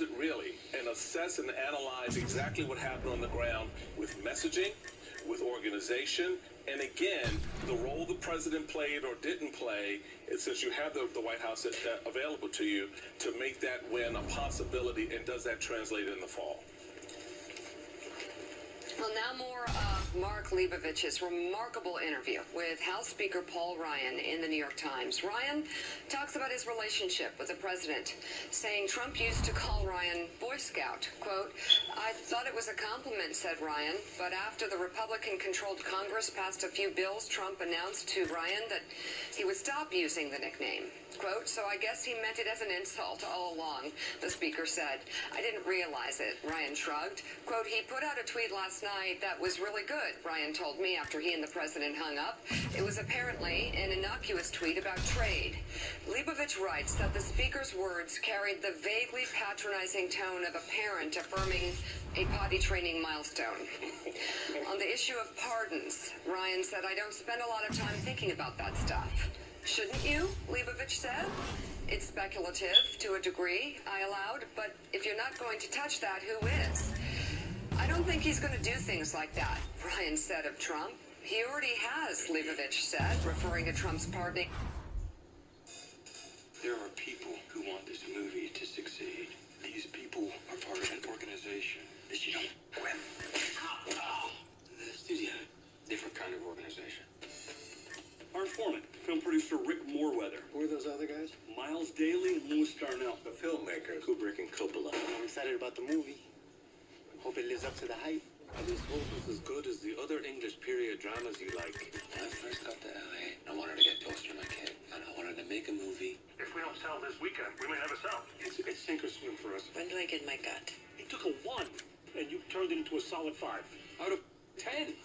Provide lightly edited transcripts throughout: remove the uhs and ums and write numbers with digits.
it really, and assess and analyze exactly what happened on the ground with messaging, with organization, and again, the role the president played or didn't play, since you have the White House available to you, to make that win a possibility, and does that translate in the fall? Well, now more of Mark Leibovich's remarkable interview with House Speaker Paul Ryan in the New York Times. Ryan talks about his relationship with the president, saying Trump used to call Ryan Boy Scout. Quote, "I thought it was a compliment," said Ryan, but after the Republican-controlled Congress passed a few bills, Trump announced to Ryan that he would stop using the nickname. Quote, "So I guess he meant it as an insult all along," the speaker said. "I didn't realize it," Ryan shrugged. Quote, "He put out a tweet last night that was really good," Ryan told me after he and the president hung up. "It was apparently an innocuous tweet about trade." Leibovich writes that the speaker's words carried the vaguely patronizing tone of a parent affirming a potty training milestone. On the issue of pardons, Ryan said, "I don't spend a lot of time thinking about that stuff." "Shouldn't you?" Leibovich said. "It's speculative to a degree," I allowed, "but if you're not going to touch that, who is?" "I don't think he's going to do things like that," Ryan said of Trump. "He already has," Leibovich said, referring to Trump's pardoning. There are people who want this movie to succeed. These people are part of an organization that you don't win. The studio, different kind of organization. Our informant, film producer Rick Moorweather. Who are those other guys? Miles Daly and Louis Darnell. The filmmakers. Kubrick and Coppola. I'm excited about the movie. Hope it lives up to the hype. I just hope it's as good as the other English period dramas you like. When I first got to LA, I wanted to get closer to my kid, and I wanted to make a movie. If we don't sell this weekend, we may never sell. It's sink or swim for us. When do I get my gut? He took a 1, and you turned it into a solid 5. Out of 10.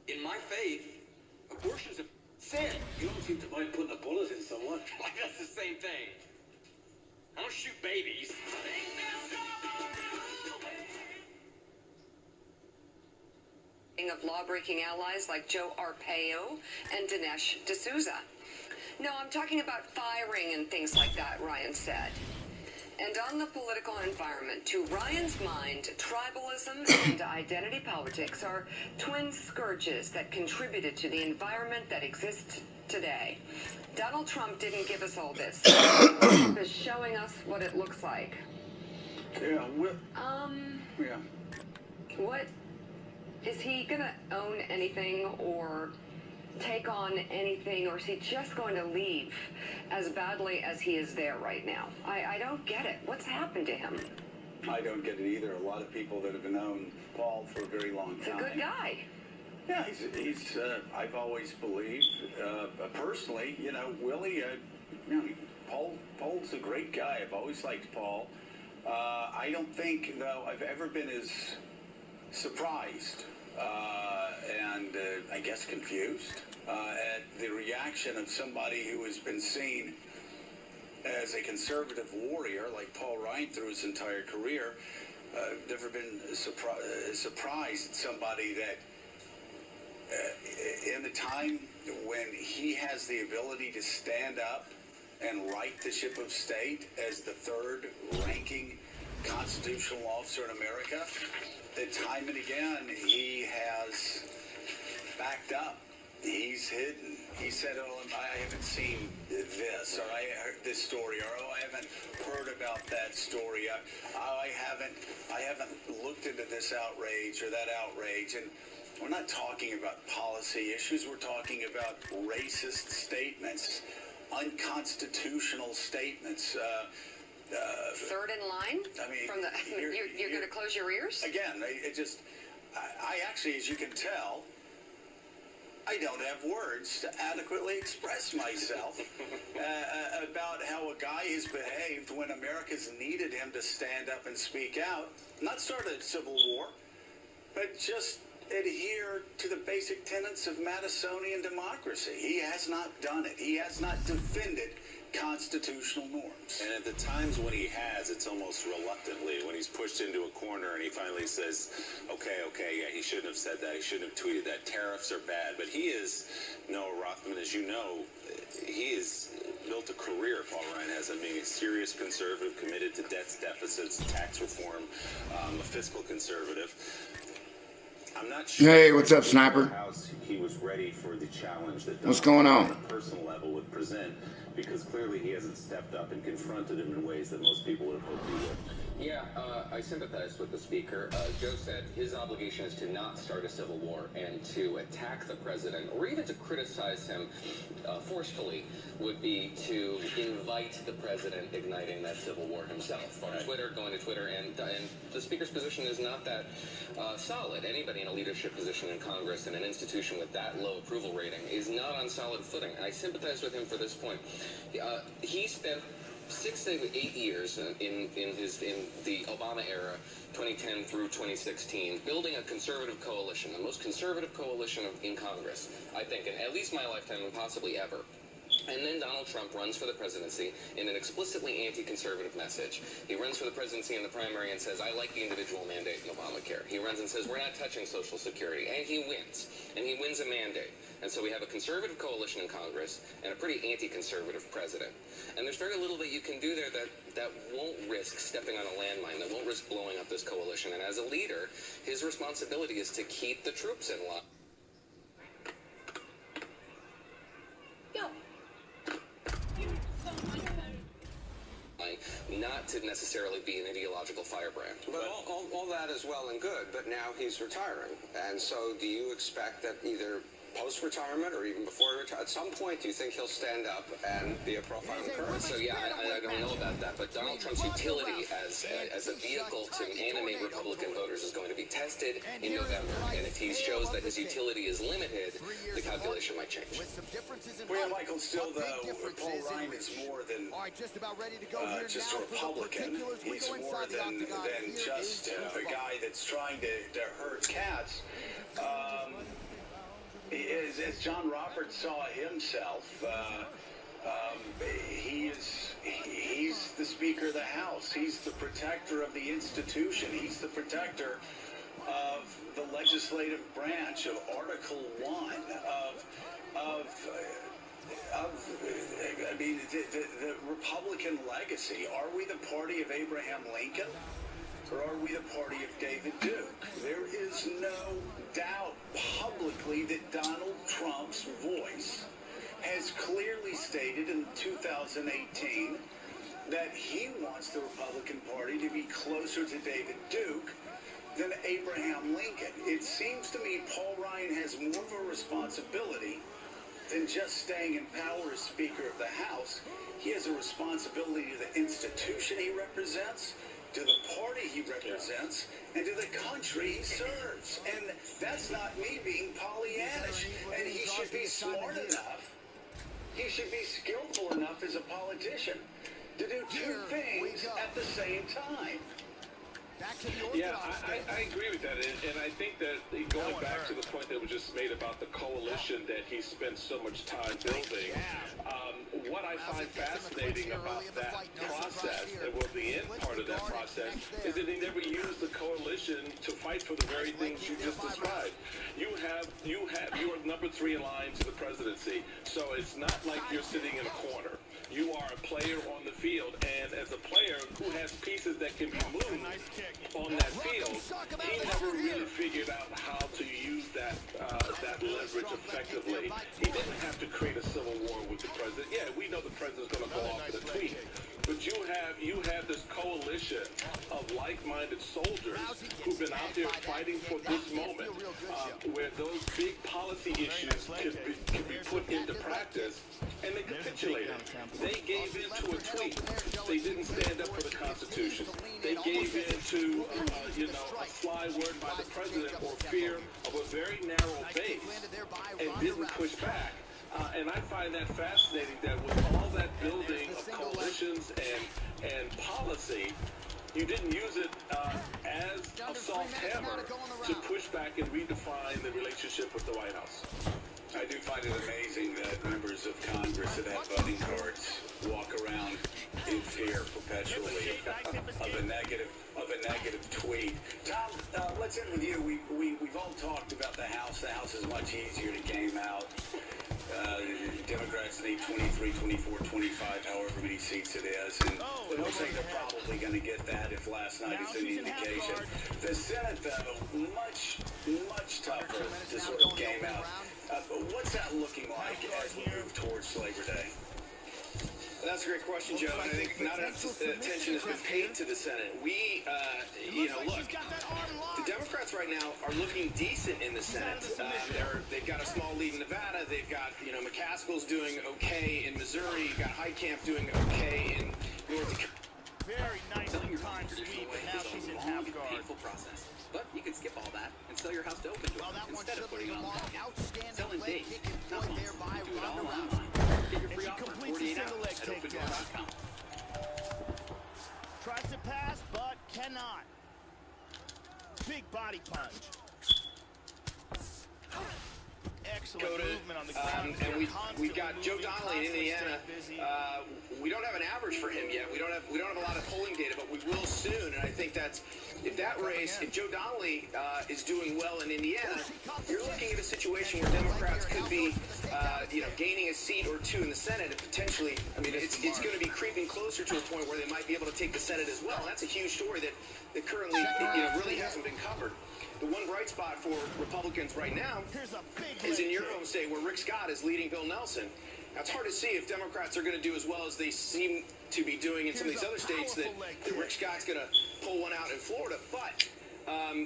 In my faith, abortion's a sin. You don't seem to mind putting a bullet in someone. Like that's the same thing. I don't shoot babies. Of law-breaking allies like Joe Arpaio and Dinesh D'Souza. "No, I'm talking about firing and things like that," Ryan said. And on the political environment, to Ryan's mind, tribalism and identity politics are twin scourges that contributed to the environment that exists today. Donald Trump didn't give us all this. Trump is showing us what it looks like. Yeah, Yeah. What? Is he going to own anything or take on anything, or is he just going to leave as badly as he is there right now? I don't get it. What's happened to him? I don't get it either. A lot of people that have known Paul for a very long time. He's a good guy. Yeah, he's I've always believed, personally, Willie, Paul's a great guy. I've always liked Paul. I don't think, though, I've ever been as surprised and I guess confused at the reaction of somebody who has been seen as a conservative warrior like Paul Ryan through his entire career. Never been surprised at somebody that in the time when he has the ability to stand up and right the ship of state as the third ranking constitutional officer in America, that time and again he has backed up. He's hidden. He said, "Oh, I haven't seen this," or "I heard this story," or "Oh, I haven't heard about that story," I haven't looked into this outrage or that outrage." And we're not talking about policy issues. We're talking about racist statements, unconstitutional statements. Third in line? I mean, from the, you're going to close your ears? Again, I actually, as you can tell, I don't have words to adequately express myself about how a guy has behaved when America's needed him to stand up and speak out. Not start a civil war, but just adhere to the basic tenets of Madisonian democracy. He has not done it. He has not defended constitutional norms. And at the times when he has, it's almost reluctantly, when he's pushed into a corner and he finally says, okay, yeah, he shouldn't have said that, he shouldn't have tweeted that, tariffs are bad. But he is, Noah Rothman, as you know, he has built a career, Paul Ryan has, of being a serious conservative, committed to debts, deficits, tax reform, a fiscal conservative. I'm not sure. Hey, what's up, Sniper? He was ready for the challenge that what's going on? On a personal level would present, because clearly he hasn't stepped up and confronted him in ways that most people would have hoped he would. Yeah, I sympathize with the speaker. Joe said his obligation is to not start a civil war, and to attack the president, or even to criticize him forcefully, would be to invite the president igniting that civil war himself. On Twitter, going to Twitter, and the speaker's position is not that solid. Anybody in a leadership position in Congress in an institution with that low approval rating is not on solid footing. And I sympathize with him for this point. He spent 6 to 8 years in the Obama era, 2010 through 2016, building a conservative coalition, the most conservative coalition in Congress, I think, in at least my lifetime and possibly ever. And then Donald Trump runs for the presidency in an explicitly anti-conservative message. He runs for the presidency in the primary and says, I like the individual mandate in Obamacare. He runs and says, we're not touching Social Security. And he wins. And he wins a mandate. And so we have a conservative coalition in Congress and a pretty anti-conservative president. And there's very little that you can do there that won't risk stepping on a landmine, that won't risk blowing up this coalition. And as a leader, his responsibility is to keep the troops in line. Not to necessarily be an ideological firebrand. But all that is well and good, but now he's retiring. And so do you expect that either post-retirement or even before retirement, at some point, do you think he'll stand up and be a profile current? So yeah, I don't know about that, but Donald Trump's utility as a vehicle to animate Republican voters is going to be tested in November. And if he shows that his utility is limited, the calculation might change. Well, Michael, still though, Paul Ryan is more than just a Republican. He's more than just a guy that's trying to herd cats. As John Roberts saw himself, he's the Speaker of the House. He's the protector of the institution. He's the protector of the legislative branch, of Article 1, the Republican legacy. Are we the party of Abraham Lincoln? Or are we the party of David Duke? There is no doubt publicly that Donald Trump's voice has clearly stated in 2018 that he wants the Republican Party to be closer to David Duke than Abraham Lincoln. It seems to me Paul Ryan has more of a responsibility than just staying in power as Speaker of the House. He has a responsibility to the institution he represents, to the party he represents, and to the country he serves. And that's not me being Pollyannish. And he should be smart enough, he should be skillful enough as a politician to do two things at the same time. Yeah, I agree with that, and I think that going back to the point that was just made about the coalition that he spent so much time building, what I find fascinating about that process, and the end part of that process, is that he never used the coalition to fight for the very things you just described. You are number 3 in line to the presidency, so it's not like you're sitting in a corner. You are a player on the field, and as a player who has pieces that can be moved on that field, he never really figured out how to use that leverage effectively. He didn't have to create a civil war with the president. Yeah, we know the president's going to go off in a tweet, but you have this coalition of like-minded soldiers who've been out there fighting for this moment, where those big policy issues can be put into practice, and they capitulated. They gave in to a tweet. They didn't stand up for the Constitution. They gave in to, a sly word by the president or fear of a very narrow base, and didn't push back. And I find that fascinating, that with all that building of coalitions and policy, you didn't use it as a soft hammer to push back and redefine the relationship with the White House. I do find it amazing that members of Congress that have voting cards walk around in fear perpetually of a negative tweet. Tom, let's end with you. We've all talked about the House. The House is much easier to game out. Democrats need 23, 24, 25, however many seats it is. And it looks like they're probably going to get that if last night is any indication. The Senate, though, much tougher to sort of game out. What's that looking like as we move towards Labor Day? That's a great question, Joe, and I think not enough attention has been paid to the Senate. Look, the Democrats right now are looking decent in the Senate. They've got a small lead in Nevada. They've got, McCaskill's doing okay in Missouri. You've got Heitkamp doing okay in North Dakota. Very nice time sweep, and now she's in half guard. Painful process. But you can skip all that and sell your house to open doors instead of putting it on the market. Selling dates, not months. Do it all online. Get your free offer in 48 hours at opendoor.com. Tries to pass, but cannot. Big body punch. Excellent movement on the ground. And we've got Joe Donnelly in Indiana. We don't have an average for him yet. We don't have a lot of polling data, but we will soon. And I think that's if Joe Donnelly is doing well in Indiana, you're looking at a situation where Democrats could be gaining a seat or two in the Senate, and potentially, it's going to be creeping closer to a point where they might be able to take the Senate as well. And that's a huge story that currently really hasn't been covered. The one bright spot for Republicans right now is in your home state where Rick Scott is leading Bill Nelson. Now, it's hard to see if Democrats are going to do as well as they seem to be doing in some of these other states that Rick Scott's going to pull one out in Florida. But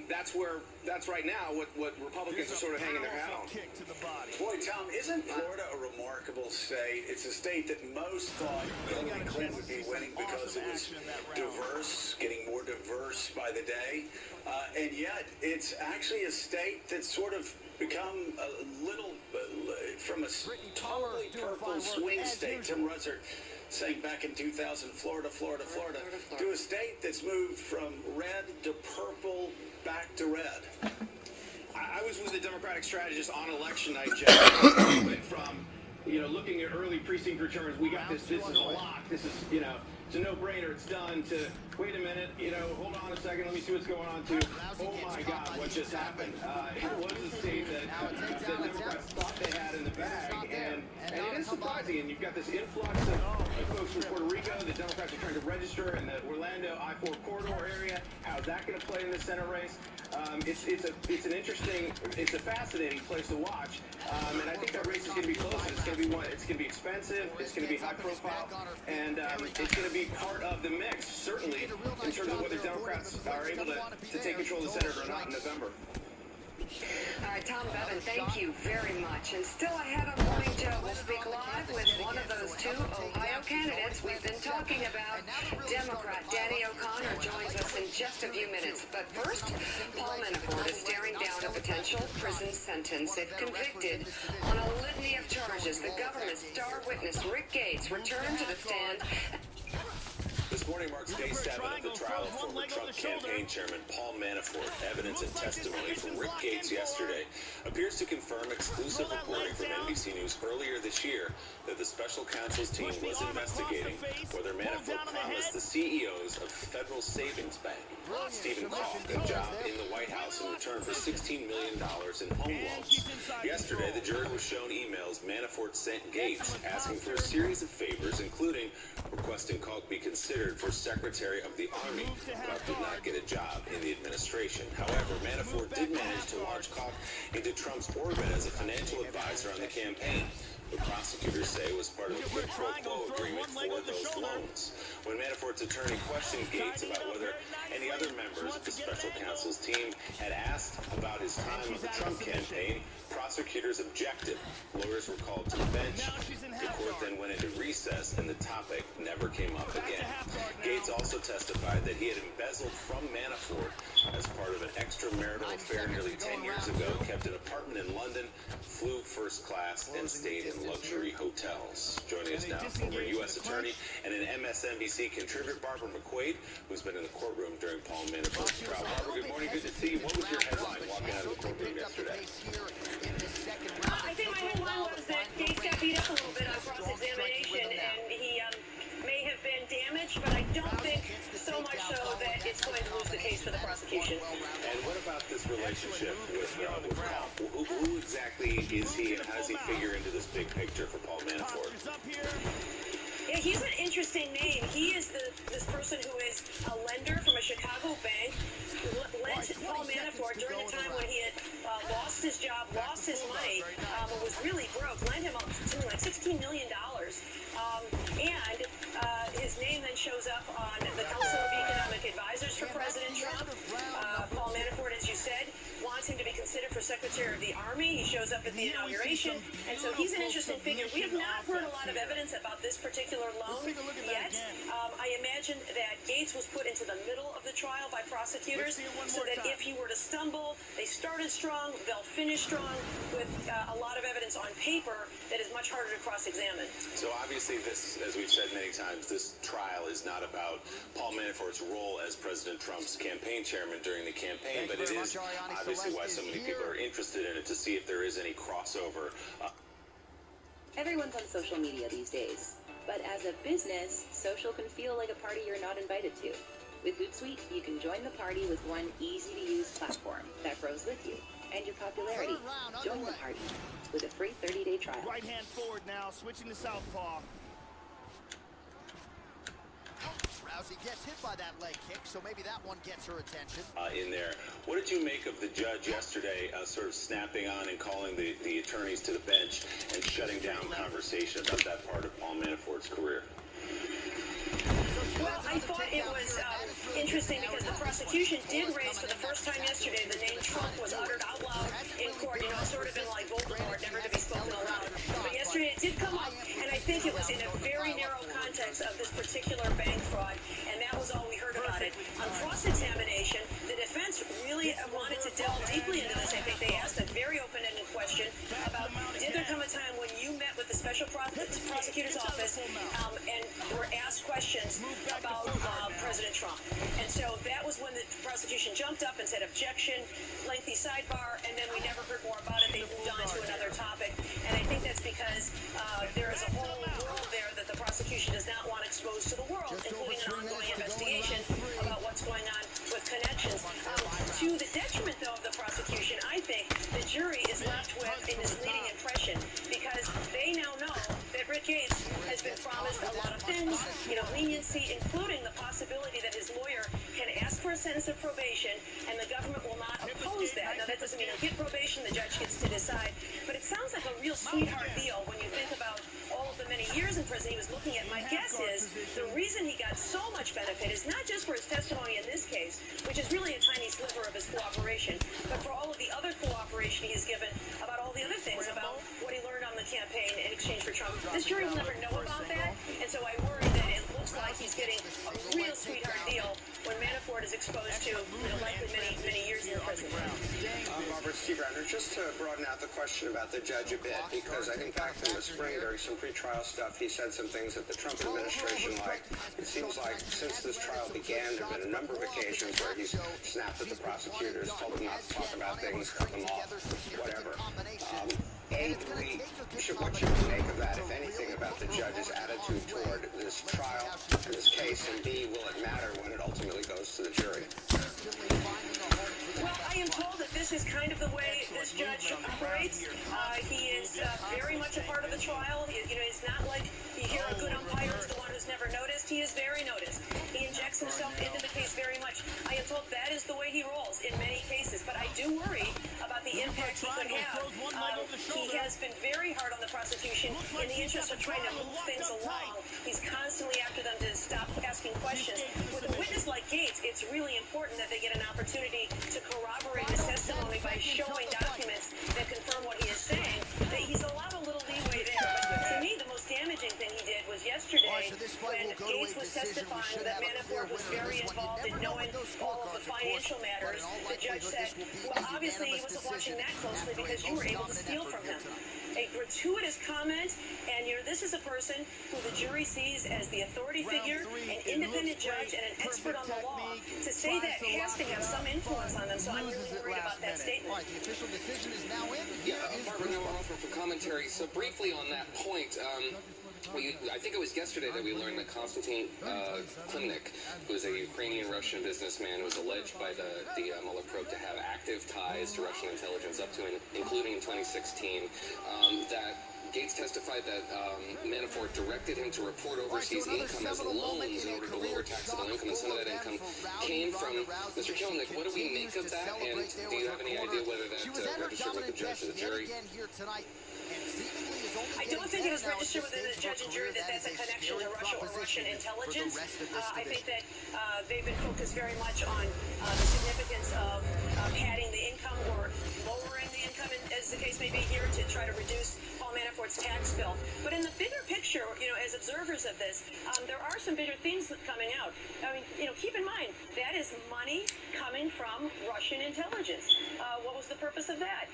that's right now what Republicans are sort of hanging their hat on. Boy, Tom, isn't Florida a remarkable state? It's a state that most thought Hillary Clinton would be winning because it was diverse, getting more diverse by the day. And yet, it's actually a state that's sort of become a little, from a totally purple swing state. Tim Russert saying back in 2000, Florida, to a state that's moved from red to purple back to red. I was with the Democratic strategist on election night, Jeff. From looking at early precinct returns, we got this is a lock. This is it's a no-brainer. It's done. To wait a minute, hold on a second. Let me see what's going on. To oh my God, what just happened? It was a state that the Democrats thought they had in the bag, and it is surprising. And you've got this influx of folks from Puerto Rico. The Democrats are trying to register in the Orlando I-4 corridor area. How's that going to play in the Senate race? It's a fascinating place to watch, and I think that race is going to be close. It's going to be expensive. It's going to be high profile, and it's going to be part of the mix, certainly, in terms of whether Democrats are able to take control of the Senate or not in November. All right, Tom Bevan, thank you very much. And still ahead on Morning Joe, we'll speak live with one of those two Ohio candidates we've been talking about. Democrat Danny O'Connor joins us in just a few minutes. But first, Paul Manafort is staring down a potential prison sentence if convicted on a litany of charges. The government's star witness, Rick Gates, returned to the stand. This morning marks day 7 of the trial of former Trump campaign chairman Paul Manafort. Evidence and testimony from Rick Gates yesterday appears to confirm exclusive reporting from NBC News earlier this year that the special counsel's team was investigating whether Manafort promised the CEOs of Federal Savings Bank, Stephen Koch, a job in the White House in return for $16 million in home loans. Yesterday, the jury was shown emails Manafort sent Gates asking for a series of favors, including requesting Koch be considered for Secretary of the Army, but did not get a job in the administration. However, Manafort did manage to launch Koch into Trump's orbit as a financial advisor on the campaign. The prosecutors say it was part of a quid pro quo agreement for those loans. When Manafort's attorney questioned Gates about whether any other members of the special counsel's team had asked about his time on the Trump campaign, prosecutors objected. Lawyers were called to the bench. The court then went into recess, and the topic never came up again. Gates also testified that he had embezzled from Manafort as part of an extramarital affair nearly 10 years ago, kept an apartment in London, flew first class, and stayed in luxury hotels. Joining us now, former U.S. Attorney and an MSNBC contributor, Barbara McQuaid, who's been in the courtroom during Paul Manafort's trial. Barbara, good morning. Good to see you. What was your headline walking out of the courtroom yesterday? I think my prosecution. And what about this relationship with Paul? Who exactly is he, and how does he figure into this big picture for Paul Manafort? Yeah, he's an interesting name. He is this person who is a lender from a Chicago bank who lent Paul Manafort during a time when he had lost his job, lost his money, was really broke, lent him something like $16 million. And his name then shows up on the Council of Economic Advisors for President Trump. Paul Manafort, as you said, wants him to be considered for Secretary of the Army. He shows up at the inauguration, and so he's an interesting figure. We have not heard a lot of evidence about this particular loan yet. I imagine that Gates was put into the middle of the trial by prosecutors so that if he were to stumble, they started strong, they'll finish strong with a lot of evidence on paper that is much harder to cross-examine. So obviously this, as we've said many times, this trial is not about Paul Manafort's role as President Trump's campaign chairman during the campaign, but it is obviously why so many people are interested in it, to see if there is any crossover. Everyone's on social media these days, but as a business, social can feel like a party you're not invited to. With Hootsuite, you can join the party with one easy-to-use platform that grows with you and your popularity. Join the party with a free 30-day trial. Right hand forward now, switching to southpaw. Rousey gets hit by that leg kick, so maybe that one gets her attention. In there. What did you make of the judge yesterday sort of snapping on and calling the attorneys to the bench and shutting down conversation about that part of Paul Manafort's career? Well, I thought it was interesting because the prosecution did raise for the first time yesterday the name Trump was uttered out loud in court. You know, it's sort of been like Voldemort, never to be spoken aloud. But yesterday it did come up, and I think it was in a very narrow context of this particular bank fraud, and that was all we heard about it. On cross-examination, the defense really wanted to delve deeply into this. I think they asked a very open-ended question about, did there come a time when you met with the special prosecutor's office and were asked questions about President Trump? And so that was when the prosecution jumped up and said objection, lengthy sidebar, and then we never heard more about it. They moved on to another topic, and I think that's because there is a whole world there that the prosecution does not want exposed to the world, including an ongoing investigation about what's going on with connections. To the detriment, though, of the prosecution, I think the jury is left with a misleading impression because they now know that Rick Gates has been promised a lot of things, you know, leniency, including the possibility that his lawyer can ask for a sentence of probation and the government will not oppose that. Now, that doesn't mean he'll get probation, the judge gets to decide, but it sounds like a real sweetheart deal when you think about all of the many years in prison he was looking at. My guess is the reason he got so much benefit is not just for his testimony in this case, which is really a tiny sliver of his cooperation, but for all of the other cooperation he has given about all the other things, about what he learned on the campaign in exchange for Trump. This jury will never know about that, and so I worry that it looks like he's getting a real sweetheart deal when Manafort is exposed to, you know, likely many years in prison. Robert, Steve Radner, just to broaden out the question about the judge a bit, because I think back in the spring during some pre-trial stuff, he said some things that the Trump administration liked. It seems like since this trial began, there have been a number of occasions where he's snapped at the prosecutors, told them not to talk about things, cut them off, whatever. What should we make of that, if anything, about the judge's attitude toward this trial and this case, and B, will it matter when it ultimately goes to the jury? Well, I am told that this is kind of the way this judge operates. He is very much a part of the trial. You know, it's not like you hear a good umpire is the one who's never noticed. He is very noticed. He injects himself into the case very much. I am told that is the way he rolls in many cases, but I do worry about the impact he could have. He has been very hard on the prosecution in the interest of trying to move things along. He's constantly after them to stop asking questions. With a witness like Gates, it's really important that they get an opportunity to corroborate his testimony by showing documents that confirm what he is saying. That he's allowed a little leeway there. But to me, the most damaging thing he did was yesterday when Gates was testifying that Manafort was very involved in knowing all of the financial matters. The judge said, well, obviously he wasn't watching that closely because you were able to steal from him. A gratuitous comment, and this is a person who the jury sees as the authority figure, an independent judge, and an expert on the law. To say that has to have some influence on them, so I'm really worried about that statement. The official decision is now in. Yeah, Barbara, now we're over for commentary. So briefly on that point, I think it was yesterday that we learned that Konstantin Klimnik, who is a Ukrainian-Russian businessman who was alleged by the Mueller probe to have active ties to Russian intelligence up to and including in 2016, that Gates testified that Manafort directed him to report overseas income as loans in order to lower taxable income, and some of that income came from Mr. Klimnik. What do we make of that, and do you have any idea whether that registered with the judge or the jury? I don't think it is registered within the judge and jury that that's a connection to Russia or Russian intelligence. I think that they've been focused very much on the significance of padding the income or lowering the income, as the case may be here, to try to reduce Paul Manafort's tax bill. But in the bigger picture, as observers of this, there are some bigger themes coming out. I mean, keep in mind, that is money coming from Russian intelligence. What was the purpose of that?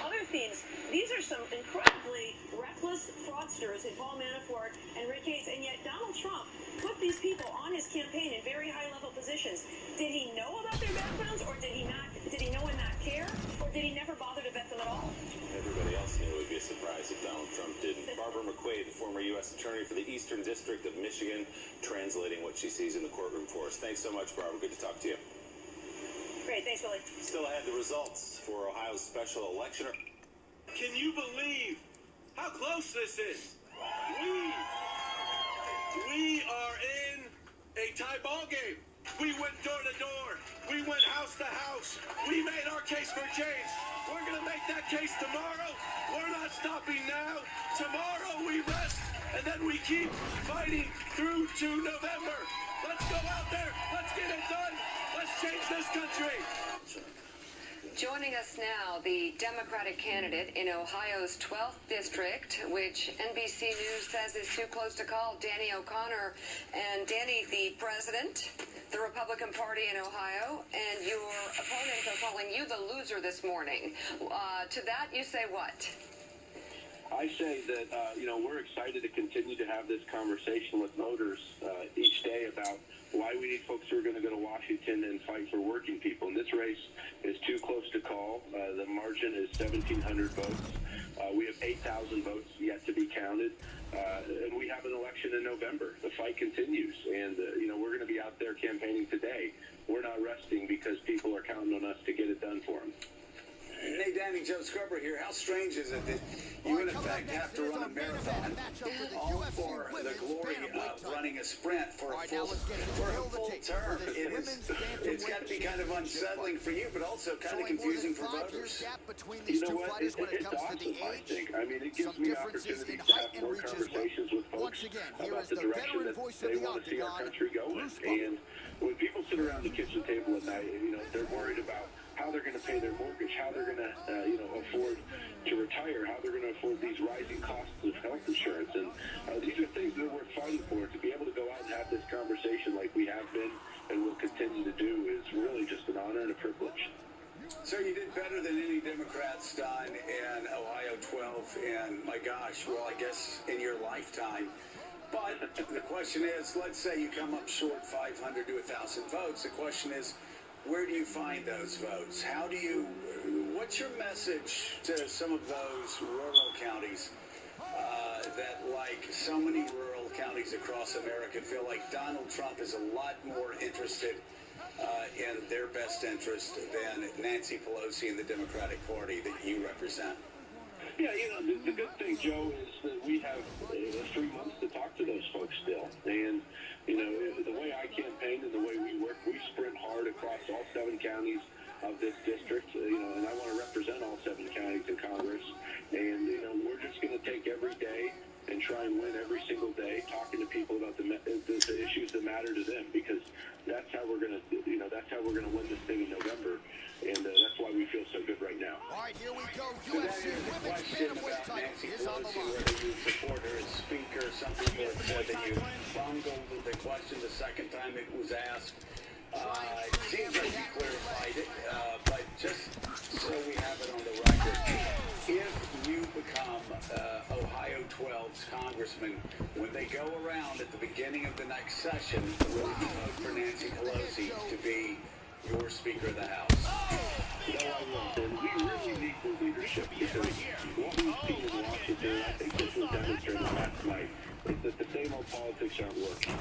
Other themes, these are some incredibly reckless fraudsters in Paul Manafort and Rick Gates, and yet Donald Trump put these people on his campaign in very high-level positions. Did he know about their backgrounds, or did he not? Did he know and not care, or did he never bother to vet them at all? Everybody else knew it would be a surprise if Donald Trump didn't. Barbara McQuaid, the former U.S. Attorney for the Eastern District of Michigan, translating what she sees in the courtroom for us. Thanks so much, Barbara. Good to talk to you. Great. Thanks, Willie. Still ahead, the results for Ohio's special election. Can you believe how close this is? We are in a tie ball game. We went door to door. We went house to house. We made our case for change. We're going to make that case tomorrow. We're not stopping now. Tomorrow we rest, and then we keep fighting through to November. Let's go out there. Let's get it done. Let's change this country. Joining us now, the Democratic candidate in Ohio's 12th district, which NBC News says is too close to call, Danny O'Connor. And Danny, the president, the Republican Party in Ohio, and your opponents are calling you the loser this morning. To that, you say what? I say that, we're excited to continue to have this conversation with voters each day about why we need folks who are going to go to Washington and fight for working people. And this race is too close to call. The margin is 1,700 votes. We have 8,000 votes yet to be counted. And we have an election in November. The fight continues. And, we're going to be out there campaigning today. We're not resting because people are counting on us to get it done for them. Hey, Danny, Joe Scrubber here. How strange is it that you, in effect, have to run a marathon all for the glory of running a sprint for a full term? It's got to be kind of unsettling for you, but also kind of confusing for voters. You know what? It's awesome, I think. I mean, it gives me opportunity to have more conversations with folks about the direction that they want to see our country going. And when people sit around the kitchen table at night, they're worried about how they're going to pay their mortgage, how they're going to, afford to retire, how they're going to afford these rising costs of health insurance. And these are things that are worth fighting for. To be able to go out and have this conversation like we have been and will continue to do is really just an honor and a privilege. Sir, you did better than any Democrats done in Ohio 12, and my gosh, well, I guess in your lifetime. But the question is, let's say you come up short 500 to 1,000 votes. The question is, where do you find those votes? What's your message to some of those rural counties that, like so many rural counties across America, feel like Donald Trump is a lot more interested in their best interest than Nancy Pelosi and the Democratic Party that you represent? Yeah, the good thing, Joe, is that we have 3 months to talk to those folks still. And, the way I campaign and the way we work, we sprint hard across all 7 counties of this district, and I want to represent all 7 counties in Congress. And, we're just going to take every day and try and win every single day, talking to people about the issues that matter to them, because that's how we're going to win this thing in November. And that's why we feel so good right now. All right, here we go. UFC women's bantamweight title is on the line. Whether you support her as speaker, some people have said that you bungled the question the second time it was asked. It seems like you clarified it, but just so we have it on the record, if you become Ohio 12's congressman, when they go around at the beginning of the next session, will you vote for Nancy Pelosi to be your Speaker of the House? No, I won't. And we really need the leadership, because what we've seen in Washington, I think this was demonstrated last night, is that the same old politics aren't working.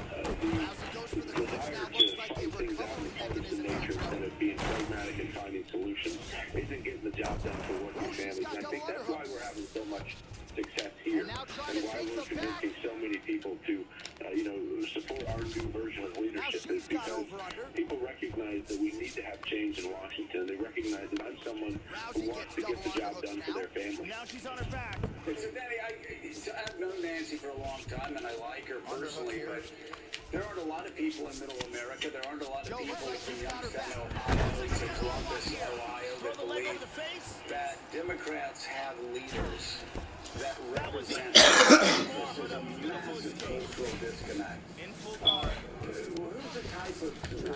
The desire to fight things out in the partisan nature instead of being pragmatic and finding solutions isn't getting the job done for working families. And I think that's why we're having so much success here, and why we're convincing so many people to, support our new version of leadership, is because people recognize that we need to have change in Washington. They recognize that I'm someone who wants to get the job done for their family. Now she's on her back. So, Danny, I've known Nancy for a long time, and I like her personally, but there aren't a lot of people in Middle America. There aren't a lot of people in Youngstown, Ohio, to Columbus, Ohio, that believe that Democrats have leaders that represent this is a massive cultural disconnect. Who's the type of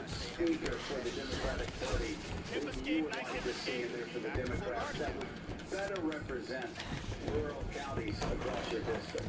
speaker for the Democratic Party that you would like to see in there for the Democrats that would better represent rural counties across your district?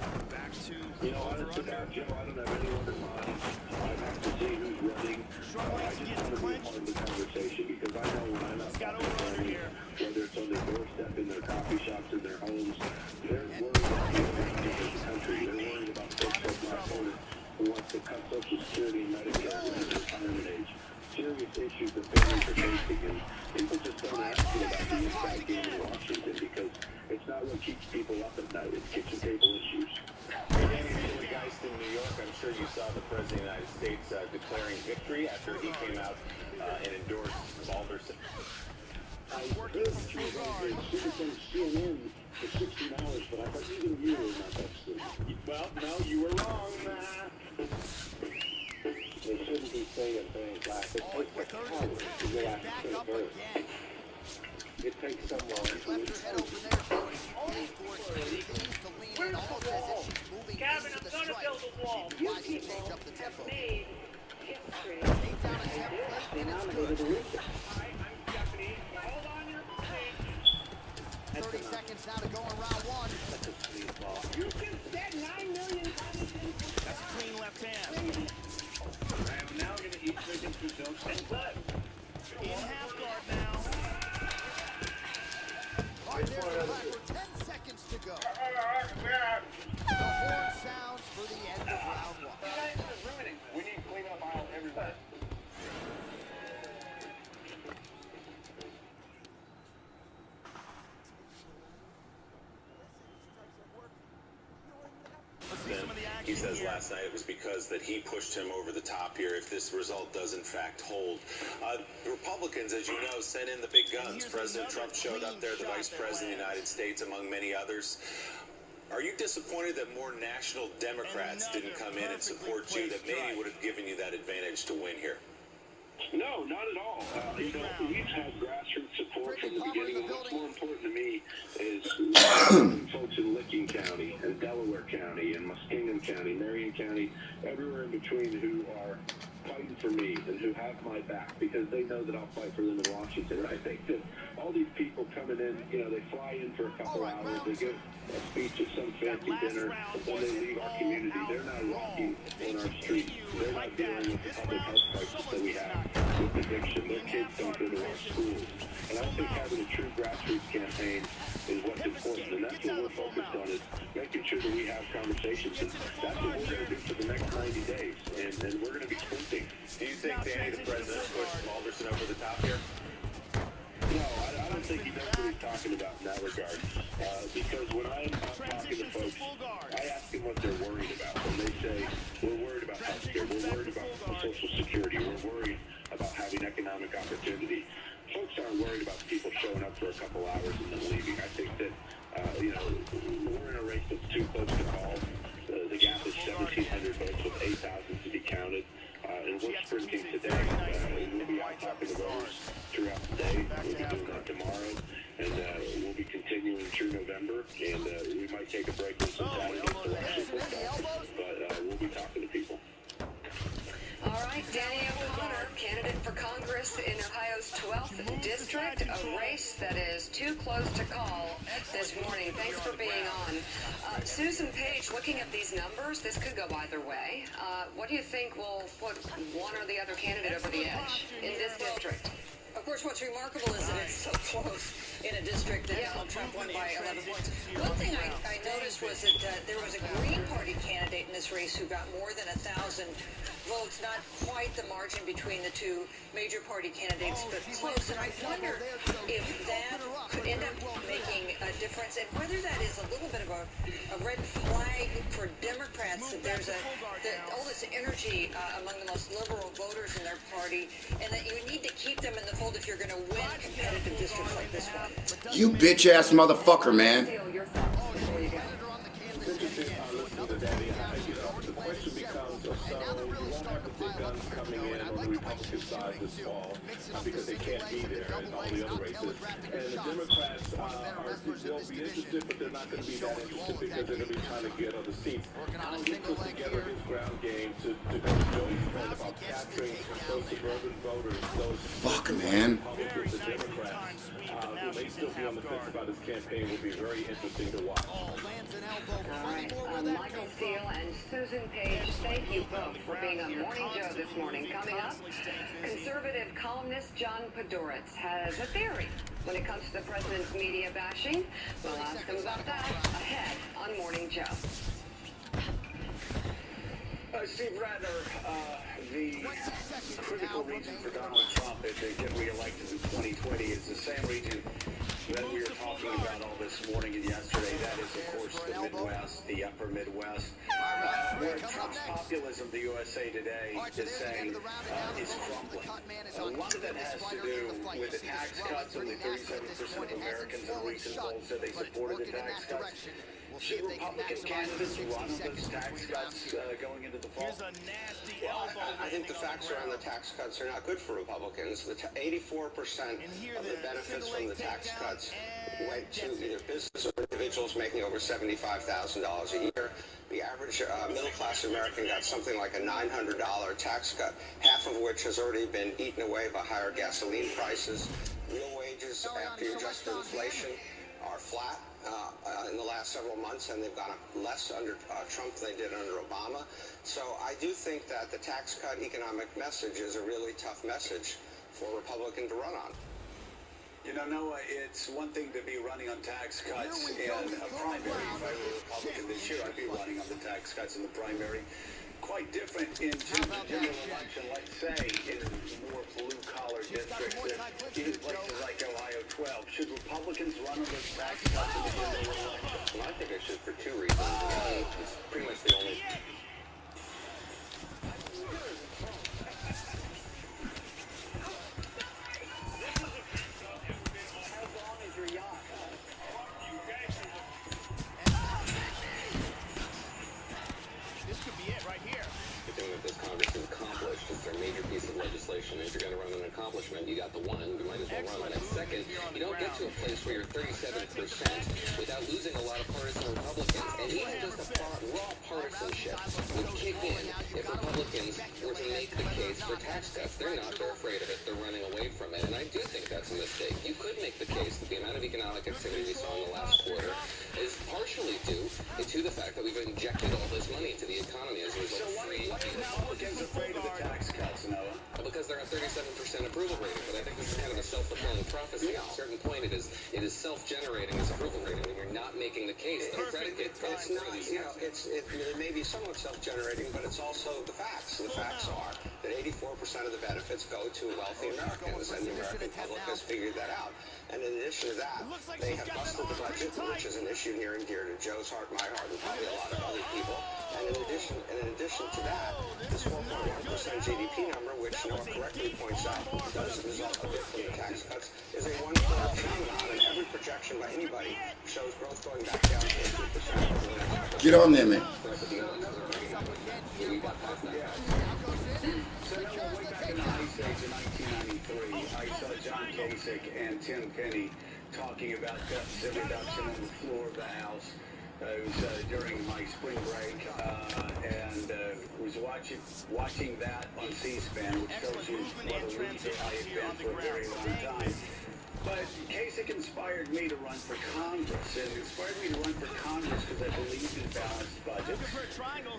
Honestly, Joe, I don't have anyone in mind. I have to see who's running. I just want to be a part of the conversation because I know when I'm not talking to them, whether it's on their doorstep, in their coffee shops, in their homes, they're worried about the country. They're worried about folks like my opponent who wants to cut Social Security and Medicare and retirement age. Serious issues that families are facing, and people just don't ask me about the inside game in Washington because it's not what keeps people up at night. It's kitchen table issues. Danny, guys in New York, I'm sure you saw the President of the United States declaring victory after he came out and endorsed Alderson. I heard that you were going to sit on CNN for 16 hours, but I thought even you were not that stupid. Well, no, you were wrong. They shouldn't be saying things like it takes a coward to go out and say bird. It takes someone who is Where's the wall? Gavin, I'm going to build a wall. You people have made history. they nominated a Richard. I'm Japanese. Hold on your seat. 30 seconds now to go in round one. That's a sweet ball. You just said 9 million. That's a clean left hand. I'm now going to eat chicken soup and blood. In half guard now. Right there for the for 10 seconds to go. The horn sounds for the end of round one. You guys are ruining. We need to clean up aisle everybody. He says last night it was because that he pushed him over the top here if this result does in fact hold. Republicans, as you know, sent in the big guns. President Trump showed up there, the Vice President of the United States, among many others. Are you disappointed that more national Democrats didn't come in and support you, that maybe would have given you that advantage to win here? No, not at all. We've had grassroots support from the beginning, and what's more important to me is folks in Licking County and Delaware County and Muskingum County, Marion County, everywhere in between who are fighting for me and who have my back because they know that I'll fight for them in Washington. And I think that all these people coming in, they fly in for a couple hours, they give a speech at some fancy dinner, and then they leave our community. They're not walking on our streets. They're not dealing with the public health crisis that we have with addiction. Their kids don't go to our schools. And I think having a true grassroots campaign is what's important. And that's what we're focused on, is making sure that we have conversations. And that's what we're going to do for the next 90 days. And we're going to be sprinting. Do you think, Danny, the president pushed Alderson over the top here? No, I don't think he knows what he's talking about in that regard. Because when I'm talking to folks, I ask them what they're worried about. When they say, we're worried about health care, we're worried about Social Security, we're worried about having economic opportunity. Folks aren't worried about people showing up for a couple hours and then leaving. I think that, we're in a race that's too close to call. The gap is 1,700 votes with 8,000 to be counted. And we're sprinting today. We'll be out talking to voters throughout the day. We'll be doing that tomorrow. And we'll be continuing through November. And we might take a break on some Saturdays to watch football. But we'll be talking to people. All right, Danny O'Connor, candidate for Congress in Ohio's 12th district, a race that is too close to call this morning. Thanks for being on. Susan Page, looking at these numbers, this could go either way. What do you think will put one or the other candidate over the edge in this district? Of course, what's remarkable is that it's so close. in a district that Donald Trump won by 11 points. One thing I noticed was that there was a Green Party candidate in this race who got more than 1,000 votes, not quite the margin between the two major party candidates, but close. And I wonder if that could end up making a difference, and whether that is a little bit of a red flag for Democrats, that there's all this energy among the most liberal voters in their party, and that you need to keep them in the fold if you're going to win competitive districts like this one. You bitch-ass motherfucker, man. It's interesting listening to that. The question becomes, so you won't have the big guns coming in on the Republican side this fall because they can't be there in all the other races. And the Democrats they'll be interested, but they're not going to be that interested because they're going to be trying to get other seats. How he puts together his ground game to go to Joey's point about capturing those suburban voters, those Republicans and Democrats who may still be on the fence about his campaign will be very interesting to watch. All right, Michael Steele and Susan Page, thank you both for being on Morning Joe this morning. Coming up, conservative columnist John Podhoretz has a theory when it comes to the president's media bashing. We'll ask him about that ahead on Morning Joe. Steve Ratner, the critical region for Donald Trump if they get reelected in 2020 is the same region that we were talking about all this morning and yesterday. That is, of course, the Midwest, the upper Midwest, where Trump's populism, the USA Today is saying, is crumbling. A lot of that has to do with the tax cuts. Only 37% of Americans in recent polls said they supported the tax cuts. Should Republican candidates run on those tax cuts going into the fall? Well, I think the facts around the tax cuts are not good for Republicans. 84% of the benefits from the tax cuts went to either business or individuals making over $75,000 a year. The average middle-class American got something like a $900 tax cut, half of which has already been eaten away by higher gasoline prices. Real wages, after you adjust for inflation, are flat in the last several months, and they've gone up less under Trump than they did under Obama. So I do think that the tax cut economic message is a really tough message for a Republican to run on. You know, Noah, it's one thing to be running on tax cuts in a primary. If I were a Republican this year, I'd be running on the tax cuts in the primary. Quite different into the general election, let's say, in more blue-collar districts, even places like Ohio 12. Should Republicans run on those tax cuts in the general election? Well, I think they should for two reasons. It's pretty much the only... If you're going to run an accomplishment, you got the one, you might as well run. And second, you don't get to a place where you're 37% without losing a lot of partisan Republicans. And even just a raw partisanship would kick in if Republicans were to make the case for tax cuts. They're not, they're afraid of it, they're running away from it. And I do think that's a mistake. You could make the case that the amount of economic activity we saw in the last quarter is partially due to the fact that we've injected all this money into the economy as a result of free. Why are Republicans afraid of the tax cuts, Noah? Because they're at 37% approval rating, but I think this is kind of a self-fulfilling prophecy. At a certain point, it is self-generating as approval rating, and you're not making the case that predicate. It's not, it may be somewhat self-generating, but it's also the facts. The facts are that 84% of the benefits go to wealthy Americans, and the American public has figured that out. And in addition to that, they have busted the budget, which is an issue near and dear to Joe's heart, my heart, and probably a lot of other people. And in addition to that, this 4.1% GDP number, which Noah correctly points out, does result a bit from the tax cuts, is a one-quarter phenomenon, and every projection by anybody shows growth going back down to 2%. Get on there, man. I saw John Kasich and Tim Penny talking about deficit reduction on the floor of the House. It was during my spring break, and was watching that on C-SPAN, which tells you what a lead I had been for a very long time. But Kasich inspired me to run for Congress, and inspired me to run for Congress because I believed in balanced budgets.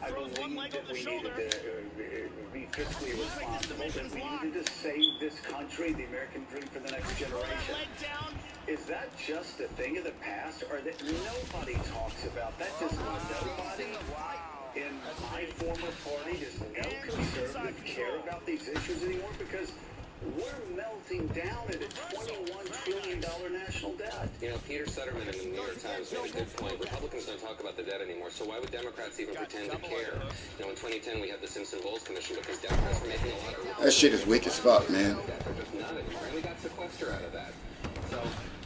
I believed that we needed to be fiscally responsible, that we needed to save this country, the American dream for the next generation. Is that just a thing of the past, or that nobody talks about? That does nobody in my former party, does no conservative care about these issues anymore? Because we're melting down at a $21 trillion national debt. You know, Peter Sutterman in the New York Times made a good point. Republicans don't talk about the debt anymore, so why would Democrats even pretend to care? You know, in 2010 we had the Simpson-Bowles Commission because Democrats were making a lot of... That shit is weak as fuck, man. They're just not anymore, and we got sequester out of that. So,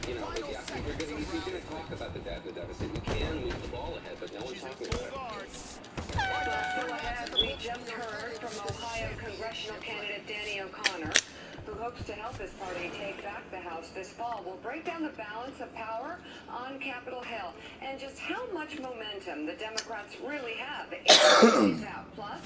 you know, if you're going to talk about the debt and the deficit, you can move the ball ahead, but no one's talking about it. Still ahead, we just heard from Ohio congressional candidate Danny O'Connor, who hopes to help his party take back the House this fall. We'll break down the balance of power on Capitol Hill and just how much momentum the Democrats really have 8 days out. Plus,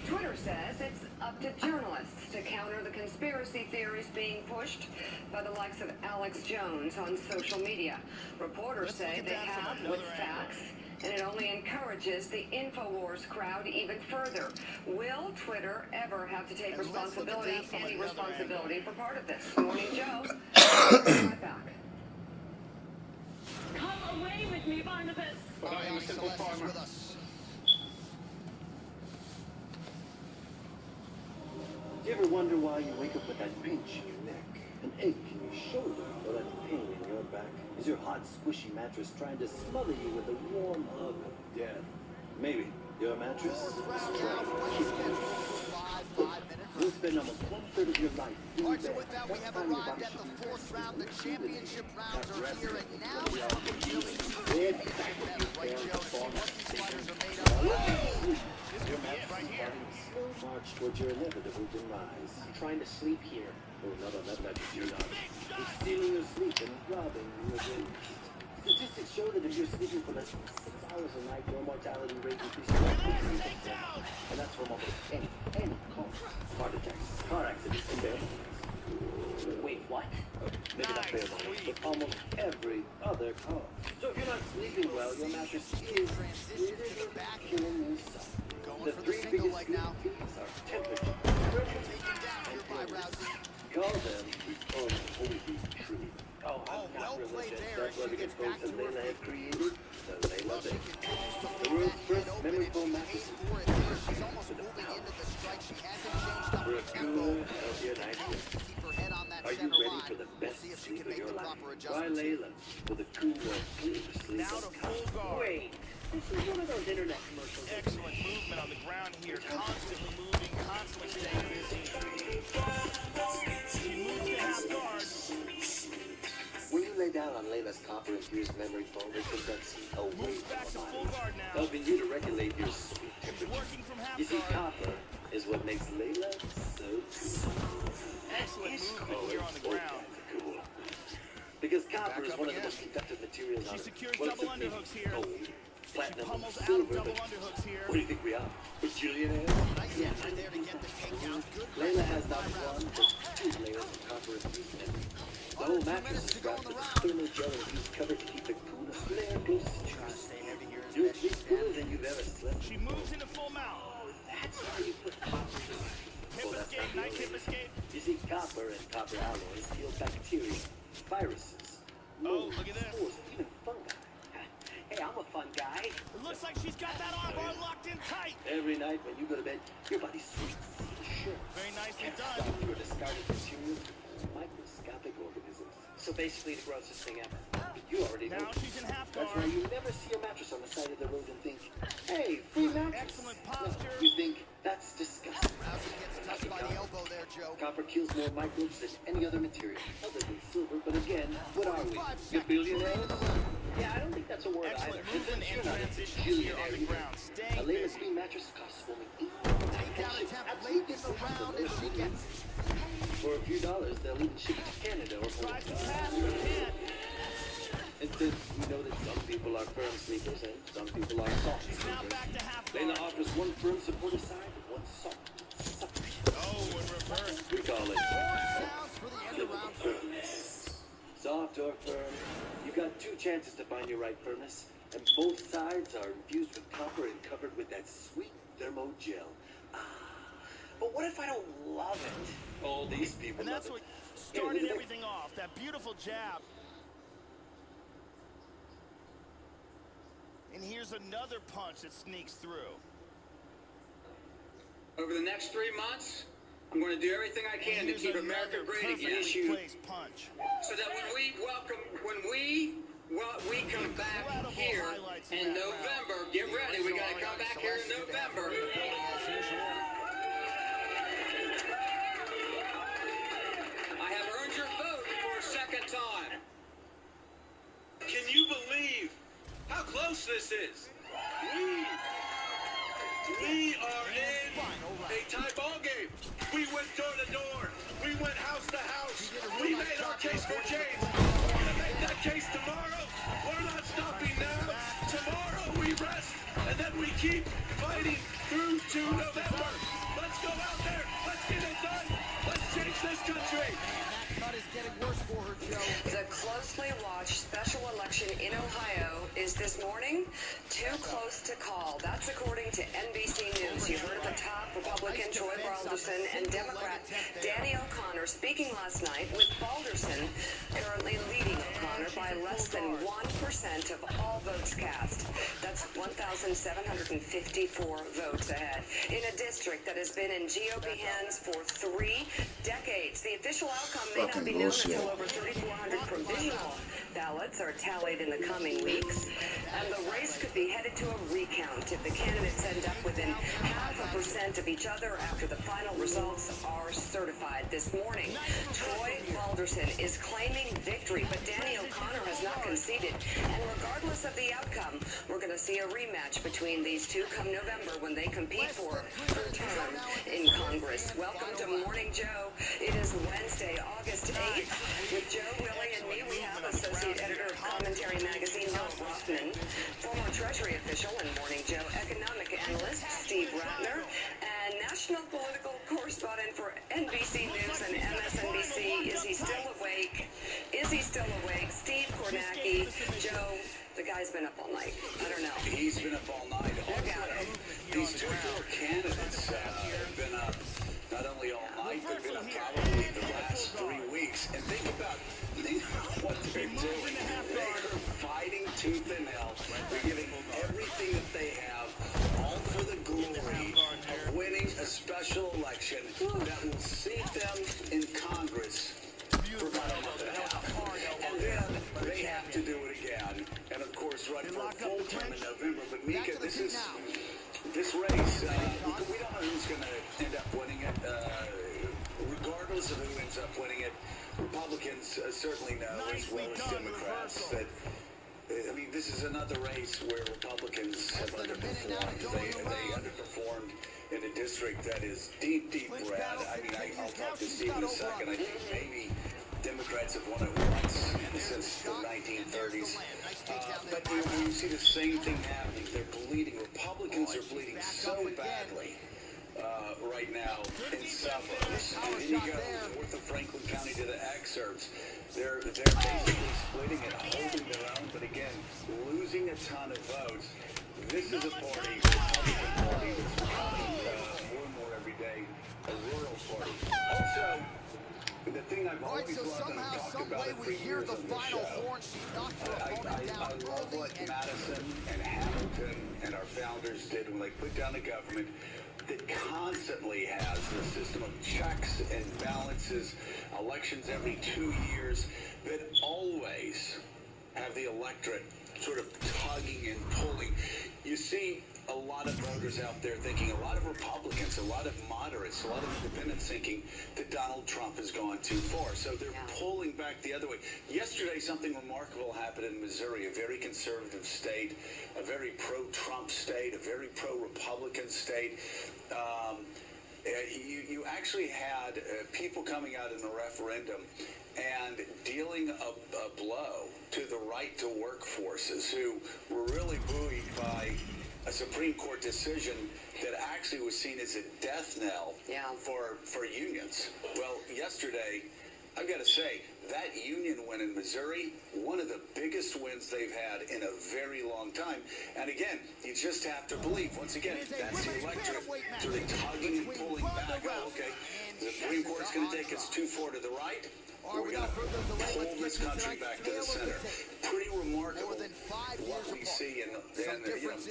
Twitter says it's up to journalists to counter the conspiracy theories being pushed by the likes of Alex Jones on social media. Reporters say they have with facts, and it only encourages the InfoWars crowd even further. Will Twitter ever have to take responsibility, any responsibility for part of this? Morning, Joe. Right back. Come away with me, Barnabas. But I am a simple farmer. With us. Do you ever wonder why you wake up with that pinch in your neck, an ache in your shoulder, or that pain in your back? Is your hot, squishy mattress trying to smother you with a warm hug of death? Maybe your mattress is trying to kill you. You'll spend almost 1/3 of your life in bed. So with that, we have arrived at the 4th round. The championship rounds are here, and now we're Dead back with you, right, Joe. See what these fighters are made of. Your mattress is starting a slow march towards your inevitable demise. I'm trying to sleep here. Oh, not on that mattress, you're not. It's stealing your sleep and robbing your dreams. Statistics show that if you're sleeping for less than 6 hours a night, your mortality rate increases by 50%. And that's from almost any cause. Heart attacks, car accidents, and death. Wait, what? Maybe not fair, but almost every other cause. So if you're not sleeping well, your mattress is killing you some. The 3 biggest fees are temperature, pressure, and clothes. Call them unholy tree. Oh, well played there. That's what the folks at Layla have created. The Layla Bake. The world's first memory foam mattress. She's almost moving into the strike. She hasn't changed up her tempo. Healthier night. Keep her head on that Are you center ready line. for the best See if she sleep can of make your the life? proper Try adjustments. Layla for the cool, sleep sleep. Now to full guard. Wait, this is one of those internet commercials. Excellent movement on the ground here. Constantly moving, constantly staying busy. She moves to half guard. When you lay down on Layla's copper-infused memory foam, it conducts heat away from the body, helping you to regulate your sleep temperature. You see, copper is what makes Layla so cool. Excellent movement here on the ground. Cool. Because copper is one of the most conductive materials on Earth. She secures double underhooks here. Gold, platinum, She pummels out silver, of double but underhooks here. what do you think we are? Bajillionaires? Yeah, right there to get the takedown. Good. Layla has not one, but 2 layers of copper-infused memory. The whole mattress is wrapped with thermal gel-infused cover to keep the coolest layer closest to your skin. You'll sleep cooler than you've ever slept. She moves into full mount. That's how you put copper in life. Hip escape, nice hip escape. You see, copper and copper alloys kill bacteria, viruses, molds, look at this. spores, even fungi. Hey, I'm a fun guy. It looks like she's got that armbar locked in tight. Every night when you go to bed, your body sweats. Sure. Very nicely Stop done. your discarded materials, microscopic organisms. So basically the grossest thing ever. You already know. Now she's in half That's guard. why you never see a mattress on the side of the road and think, hey, free mattress. Excellent No, posture. you think, that's disgusting. Rousey gets touched by the elbow there, Joe. Copper kills more microbes than any other material, other than silver. But again, what are we? The billionaires? Yeah, I don't think that's a word Excellent either. movement and transition here on the ground. A Staying Layla busy. Screen mattress costs only Takedown $8. attempt late in the round, and she gets it. For a few dollars, they'll even ship it to Canada or Tries to Portugal. pass, but can't. And since we know that some people are firm sleepers and some people are soft She's now sleepers, back to half Layla guard. offers one firm supportive side and one soft supper. Oh, in reverse. We call it Sounds for the end of round 4. some soft or firm, you've got 2 chances to find your right firmness, and both sides are infused with copper and covered with that sweet thermo gel. But what if I don't love it? All these people And love that's it. what started everything off, that beautiful jab. And here's another punch that sneaks through. Over the next 3 months, I'm going to do everything I can to keep America great again. Punch. So that when we come back here in November, get ready, we got to come back here in November. I have earned your vote for a second time. Can you believe how close this is? We are in a tie ball game. We went door to door. We went house to house. We made our case for James. We're going to make that case tomorrow. We're not stopping now. Tomorrow we rest, and then we keep fighting through to November. Let's go out there. Let's get it done. Let's change this country. That cut is getting worse for her, Joe. The closely watched special election in Ohio is this morning too close to call. That's according to NBC News. You heard at the top Republican Troy Balderson and Democrat Danny O'Connor speaking last night, with Balderson currently leading O'Connor by less than 1% of all votes cast. That's 1,754 votes ahead in a district that has been in GOP hands for 3 decades. The official outcome may not be known until over 3,400 provisional ballots are tallied in the coming weeks, and the race could be headed to a recount if the candidates end up within 0.5% of each other after the final results are certified this morning. Troy Balderson is claiming victory, but Danny O'Connor has not conceded, and regardless of the outcome, we're going to see a rematch between these two come November when they compete for her term in Congress. Welcome to Morning Joe. It is Wednesday, August 8th. With Joe, Willie, and me, we have Associate Editor of Commentary Magazine, Noah Rothman, former Treasury official and Morning Joe economic analyst, Steve Ratner, and national political correspondent for NBC News and MSNBC. Is he still awake? Is he still awake? Steve Kornacki. Joe, the guy's been up all night. I don't know. He's been up all night. These two core candidates have been up not only all night, but been up probably the last 3 weeks. And think about what they're doing. They are fighting tooth and nail. They're giving everything that they have, all for the glory of winning a special election that will seat them in Congress for about a month and a half. And then they have to do it again. And of course, run for a full term in November. But Mika, this race, we don't know who's going to end up winning it. Regardless of who ends up winning it, Republicans certainly know, as well as Democrats, that this is another race where Republicans have underperformed. They underperformed in a district that is deep red. I'll talk to Steve in a second. I think maybe Democrats have won it once since the 1930s. But you see the same thing happening. They're bleeding. Republicans are bleeding so badly right now in suburbs. And you go north of Franklin County to the exurbs. They're basically splitting it, holding their own, but again, losing a ton of votes. This is a party, the Republican Party, that's becoming more and more every day a rural party. Also, the thing I've always loved, and I've talked about it for years on this show, I love what Madison and Hamilton and our founders did when they put down the government that constantly has the system of checks and balances, elections every 2 years, that always have the electorate sort of tugging and pulling. You see a lot of voters out there thinking, a lot of Republicans, a lot of moderates, a lot of independents thinking that Donald Trump has gone too far. So they're pulling back the other way. Yesterday, something remarkable happened in Missouri, a very conservative state, a very pro-Trump state, a very pro-Republican state. You actually had people coming out in a referendum and dealing a blow to the right to work forces who were really buoyed by a Supreme Court decision that actually was seen as a death knell for unions. Well, yesterday, I've got to say, that union win in Missouri, one of the biggest wins they've had in a very long time. And again, you just have to believe, once again, that's the electorate sort of tugging and pulling back. Oh, okay, the Supreme Court's going to take us too far to the right. We're going to pull this country back to the center. Pretty remarkable what we see. And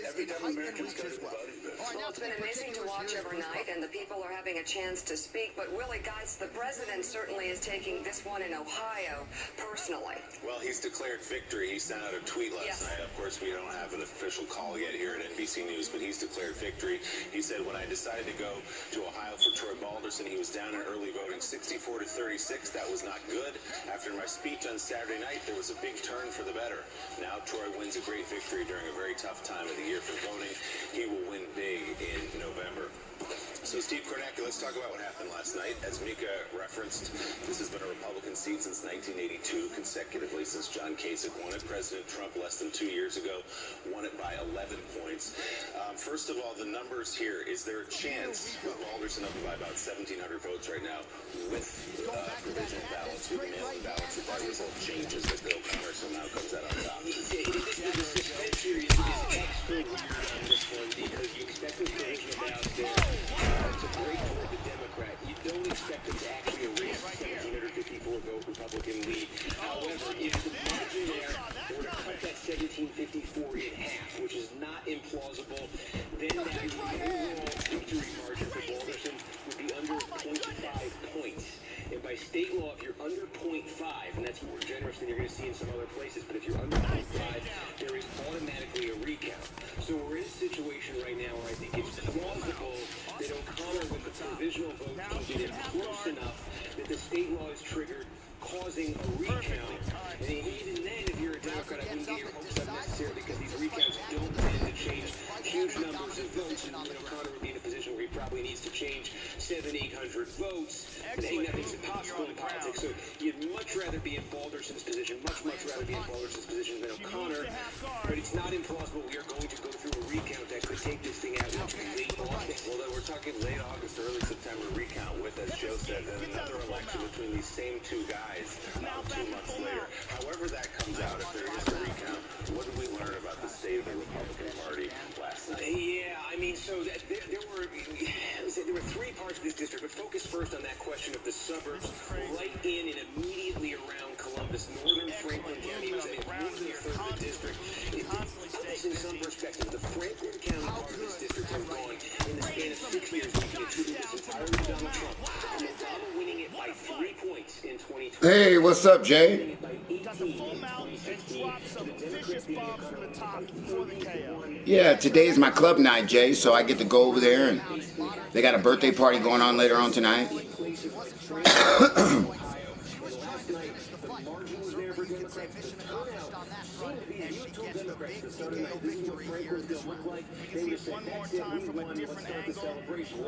every time Americans go to the voting booth. Well, it's been amazing to watch overnight, and the people are having a chance to speak. But Willie, guys, the president certainly is taking this one in Ohio personally. Well, he's declared victory. He sent out a tweet last night. Of course, we don't have an official call yet here at NBC News, but he's declared victory. He said, when I decided to go to Ohio for Troy Balderson, he was down in early voting 64 to 36. That was not good. After my speech on Saturday night, there was a big turn for the better. Now Troy wins a great victory during a very tough time of the year for voting. He will win big in November. So, Steve Kornacki, let's talk about what happened last night. As Mika referenced, this has been a Republican seat since 1982, consecutively since John Kasich won it. President Trump, less than 2 years ago, won it by 11 points. First of all, the numbers here, is there a chance, with Balderson up by about 1,700 votes right now, with provisional ballots, with mail-in ballots, that result changes, that Bill Connor somehow comes out on top? The suspense here is extra weird on this one because you expect the provisional ballots there to break toward the Democrat. You don't expect them to actually erase 1,754 vote Republican lead. However, if the margin there were to cut that 1,754 in half, which is not implausible, then that overall victory margin for Balderson would be under 0.5 points. And by state law, if you're under 0.5, and that's more generous than you're going to see in some other places, but if you're under 0.5, there is automatically a recount. So we're in a situation right now where I think it's plausible that O'Connor, with the provisional vote, can get it close enough that the state law is triggered, causing a recount. And even then, if you're a Democrat, I wouldn't get your hopes up necessarily because these recounts don't tend to change huge numbers of votes, and O'Connor would be in a position where he probably needs to change 700-800 votes. And nothing's impossible in politics, so you'd much rather be in Balderson's position, much rather be in Balderson's position than O'Connor. But it's not implausible we are going to go through a recount that could take this thing out into late August. Well, then we're talking late August, early September recount with, as Joe said, then another election between these same two guys 2 months later. However that comes out, if there is a recount, what did we learn about the state of the Republican Party last night? Yeah, I mean, so there were 3 parts of this district, but focus first on that question of the suburbs right in and immediately around Columbus. Northern Franklin County was in more than a third of the district. It puts this in some perspective. The Franklin County part of this district has gone in the span of 6 years. We can attribute this entirely to Donald Trump. And Obama winning it by 3 points in 2020. Hey, what's up, Jay? Yeah, today's my club night, Jay, so I get to go over there, and they got a birthday party going on later on tonight. One more time from a different angle,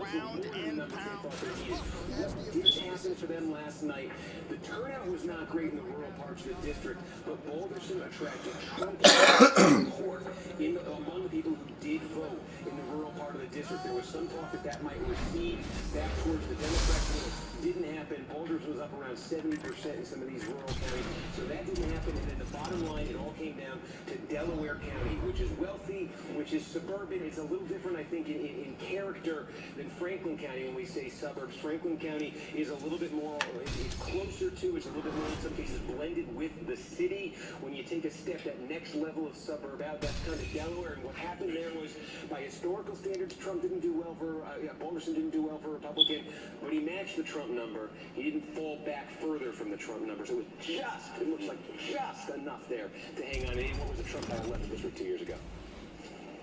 round and pound. What did happen for them last night? The turnout was not great in the rural parts of the district, but Balderson attracted Trump support among the people who did vote in the rural part of the district. There was some talk that might recede back towards the Democrats. Didn't happen. Balderson was up around 70% in some of these rural counties, so that didn't happen. And then the bottom line, it all came down to Delaware County, which is wealthy, which is suburban. It's a little different, I think, in character than Franklin County when we say suburbs. Franklin County is a little bit more, it's closer to, it's a little bit more, in some cases, blended with the city. When you take a step, that next level of suburb out, that's kind of Delaware. And what happened there was, by historical standards, Trump didn't do well for, Balderson didn't do well for Republican, but he matched the Trump number. He didn't fall back further from the Trump number. So it was just, it looks like just enough there to hang on. And what was the Trump by 11 district 2 years ago?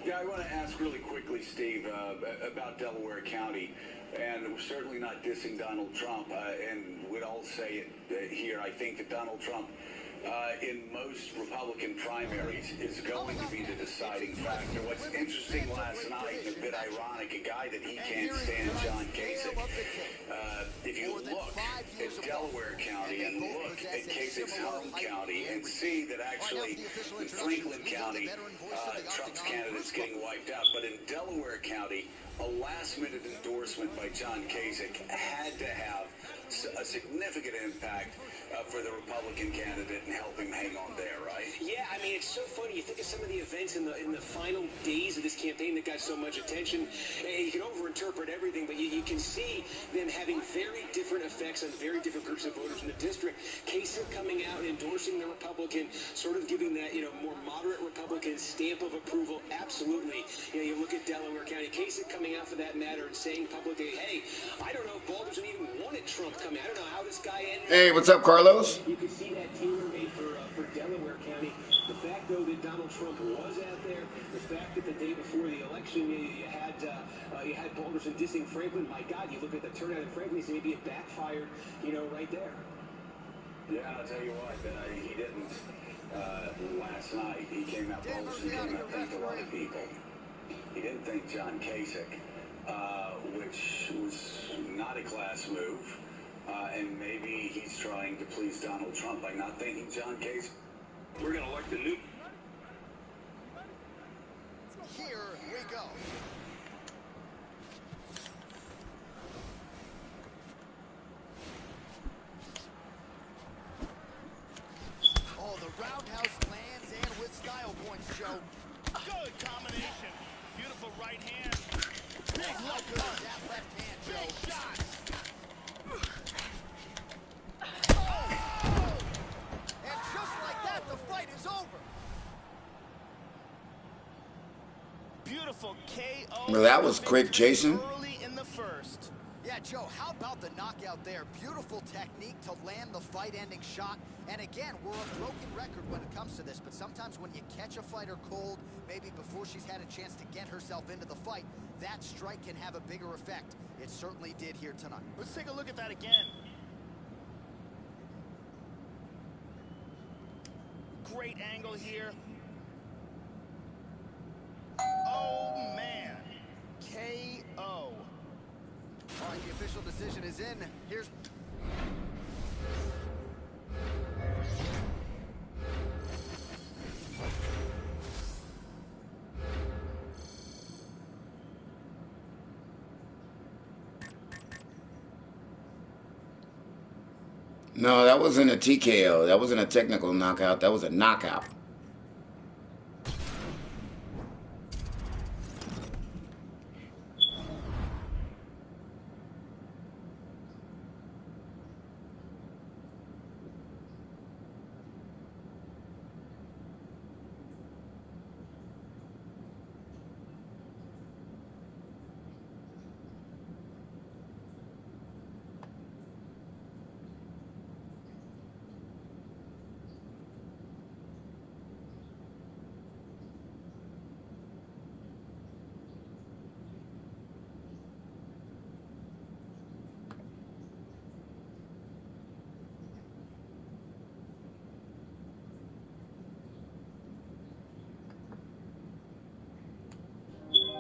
Yeah, I want to ask really quickly, Steve, about Delaware County. And we're certainly not dissing Donald Trump. And we'd all say it here. I think that Donald Trump, in most Republican primaries, is going to be the deciding factor. What's interesting last night, and a bit ironic, a guy that he can't stand, John Kasich. If you look at Delaware County and look at Kasich's home county and see that actually in Franklin County, Trump's candidate's getting wiped out. But in Delaware County, a last-minute endorsement by John Kasich had to have a significant impact for the Republican candidate and help him hang on there, right? Yeah, I mean, it's so funny. You think of some of the events in the final days of this campaign that got so much attention. You can overinterpret everything, but you can see them having very different effects on very different groups of voters in the district. Kasich coming out and endorsing the Republican, sort of giving that, more moderate Republican stamp of approval. Absolutely. You look at Delaware County, Kasich coming out for that matter and saying publicly, hey, I don't know if Balderson even wanted Trump coming. I don't know how this guy ended. Hey, what's up, Carlos? You can see that tailor-made for Delaware County. The fact, though, that Donald Trump was out there, the fact that the day before the election you had Balderson dissing Franklin. My God, you look at the turnout in Franklin, maybe it backfired, right there. Yeah, I'll tell you what, he didn't last night. He came out, Balderson came out, thanked a lot of people. He didn't thank John Kasich, which was not a class move. And maybe he's trying to please Donald Trump by not thanking John Kasich. We're going to elect a new... Here we go. Oh, the roundhouse lands and with style points, Joe. Good combination. Beautiful right hand. Big How good is that left hand, Joe? Big shot. And just like that, the fight is over. Beautiful KO. Well, that was quick, Jason. Early in the first. Yeah, Joe, how about the knockout there? Beautiful technique to land the fight-ending shot. And again, we're a broken record when it comes to this, but sometimes when you catch a fighter cold, maybe before she's had a chance to get herself into the fight, that strike can have a bigger effect. It certainly did here tonight. Let's take a look at that again. Great angle here. Oh, man. KO. All right, the official decision is in. Here's... No, that wasn't a TKO. That wasn't a technical knockout. That was a knockout.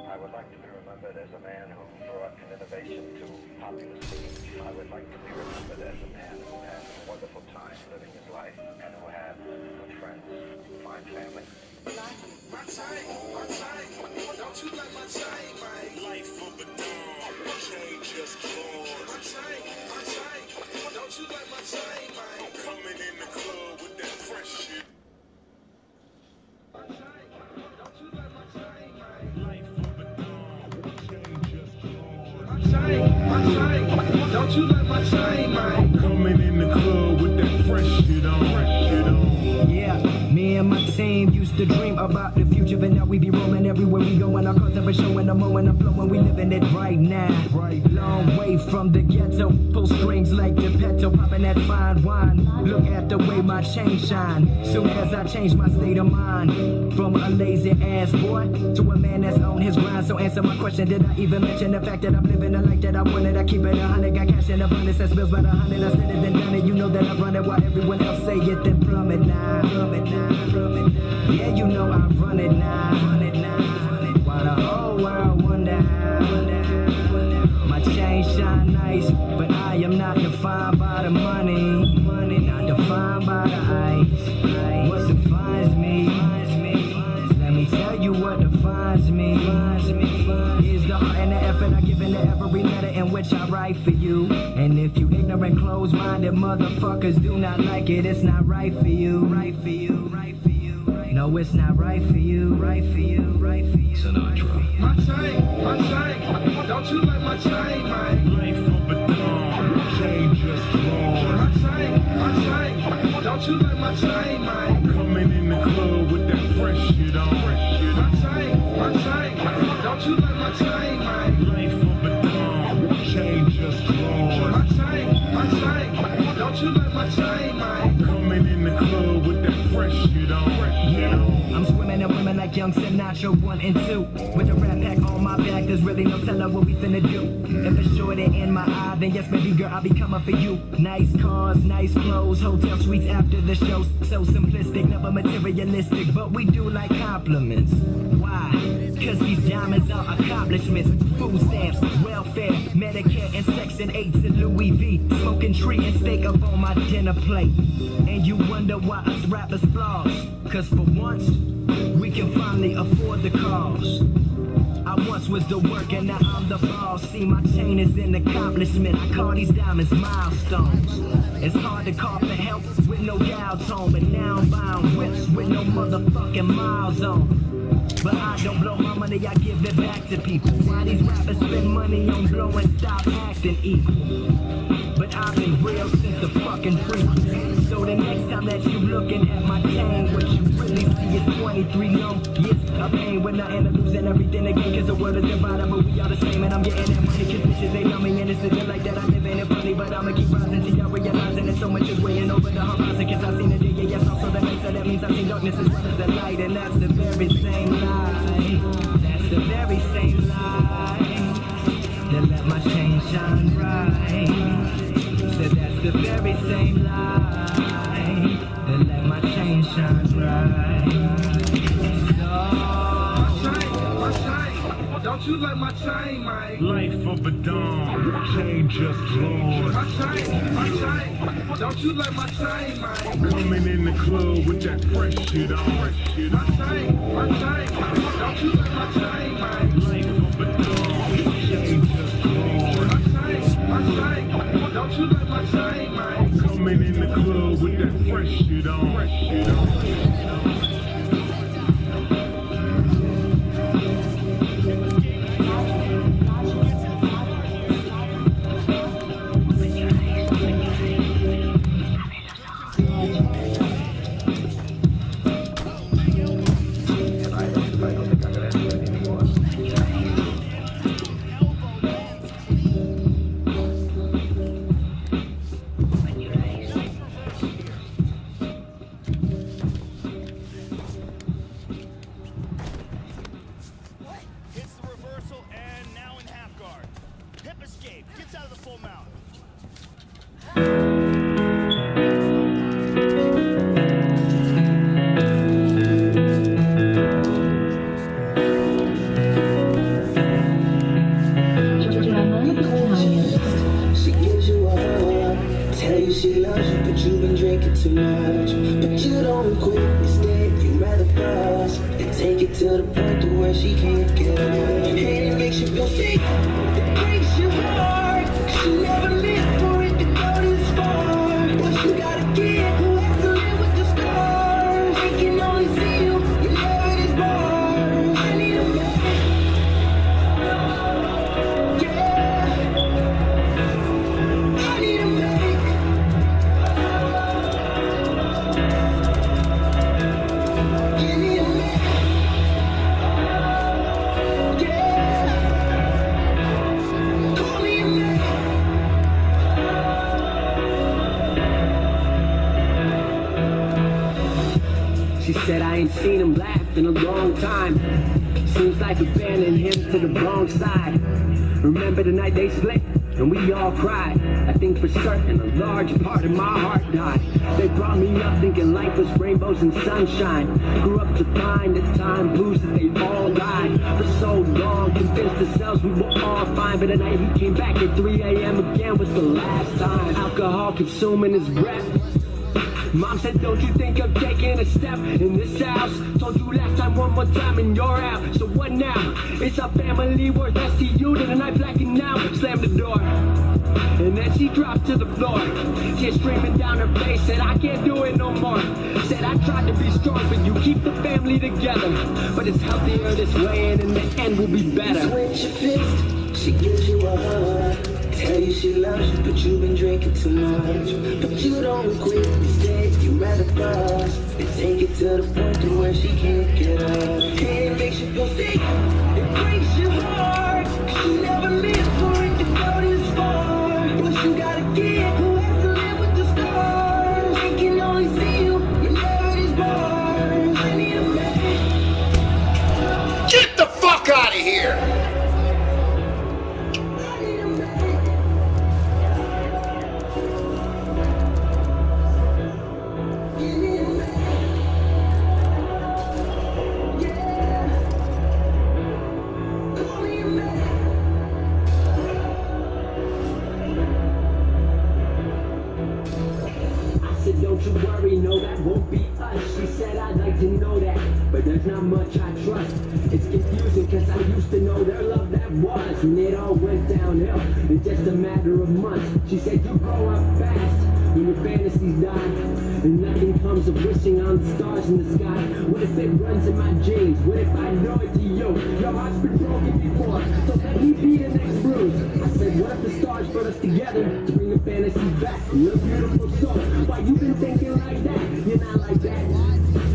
I would like to be remembered as a man who brought an innovation to popular speech. I would like to be remembered as a man who had a wonderful time living his life and who had good friends, fine family. My time, don't you like my time, man? Life of a dog, change just born. My time, don't you like my time, man? I'm coming in the club with that fresh shit. Don't you let my shine, man? Coming in the club with that fresh shit on. Yeah, me and my team used to dream about the future, but now we be rolling everywhere we go, and our cars never showing the moment of flowing. We living it right now. Long way from the ghetto, pull strings like the petal, popping that fine wine. Look at the way my chain shine. Soon as I change my state of mind, from a lazy ass boy to a man that's on his grind. So answer my question, did I even mention the fact that I'm living a life that I wanted? I keep it 100, got cash in abundance, that spills by the 100. I said it and done it, you know that I run it while everyone else say it, then plumb it now. Yeah, you know I run it now. While the whole world wonder how. My chain shine nice, but I am not defined by the money. Not defined by the ice. What defines me? Let me tell you what defines me. Is the heart and the effort I give into every letter in which I write for you. And if you ignorant if motherfuckers do not like it, it's not right for you. Right for you, right for you. No, it's not right for you. Right for you, right for you. Sinatra. My chain, don't you like my chain, man? Life of a dog, chain just wrong. My chain, don't you like my chain, man? Coming in the club with that fresh shit on. My chain, don't you like my chain, man? Life of a dog, chain just wrong. My chain, don't you like my chain, man? Coming in the club with that fresh shit on. I'm swimming in women like young Sinatra 1 and 2. With a rat pack on my back, there's really no telling what we finna do. If it's shorty in my eye, then yes, baby girl, I'll be coming for you. Nice cars, nice clothes, hotel suites after the show. So simplistic, never materialistic, but we do like compliments. Why? Cause these diamonds are accomplishments. Food stamps, welfare, Medicare, and Section 8 to Louis V. Smoking tree and steak up on my dinner plate. And you wonder why us rappers flaws. Cause for once, we can finally afford the cause. I once was the work and now I'm the boss. See, my chain is an accomplishment. I call these diamonds milestones. It's hard to call for help with no dial tone, but now I'm buying whips with no motherfucking miles on. But I don't blow my money, I give it back to people. Why these rappers spend money on blowing, stop acting equal. But I've been real since the fucking prequel. So the next time that you looking at my chain, what you really see is 23 long years of pain with nothing to lose and everything to gain. Cause the world is divided, but we are the same. And I'm getting that money cause bitches, they know me. And it's just like that, I live in it funny. But I'ma keep rising till y'all realizing that so much is weighing over the horizon. Cause I've seen the day, yeah, yes, also the night. So that means I've seen darkness as well as the light. And that's the very same lie. That's the very same lie that let my chain shine bright. That that's the very same lie that let my chain shine bright. My chain, don't you like my chain, man? Life of a dog, chain just wrong. My chain, don't you like my chain, man? Coming in the club with that fresh shit on. My chain, don't you like my chain, man? Life of a dog, chain just wrong. My chain, don't you like my chain, man? Coming in the club with that fresh shit on. She said I ain't seen him laugh in a long time. Seems like abandoning him to the wrong side. Remember the night they split and we all cried. I think for certain a large part of my heart died. They brought me up thinking life was rainbows and sunshine. Grew up to find the time blues that they all died. For so long convinced ourselves we were all fine. But the night he came back at 3 a.m. again was the last time. Alcohol consuming his breath. Mom said, don't you think of taking a step in this house? Told you last time, one more time and you're out. So what now? It's our family worth less to you than a knife blacking out. Slam the door. And then she dropped to the floor, tears streaming down her face. Said, I can't do it no more. Said, I tried to be strong, but you keep the family together. But it's healthier this way, and in the end will be better. Switch your fist, she gives you a hug. Tell you she loves you, but you've been drinking too much. But you don't quit, instead you rather bust. And take it to the point to where she can't get up. And it makes you feel sick, it breaks your heart. She never meant for it to go this far. But you gotta get who has to live with the scars. They can only see you whenever these bars. I need a man. Get the fuck out of here! Don't you worry, no, that won't be us. She said I'd like to know that, but there's not much I trust. It's confusing cause I used to know their love that was, and it all went downhill in just a matter of months. She said you grow up fast when your fantasies die, and nothing comes of wishing on the stars in the sky. What if it runs in my genes? What if I know it to you? Your heart's been broken before, so let me be the next bruise. I said what if the stars brought us together to bring the fantasies back? Your beautiful soul, why you been thinking like that? You're not like that.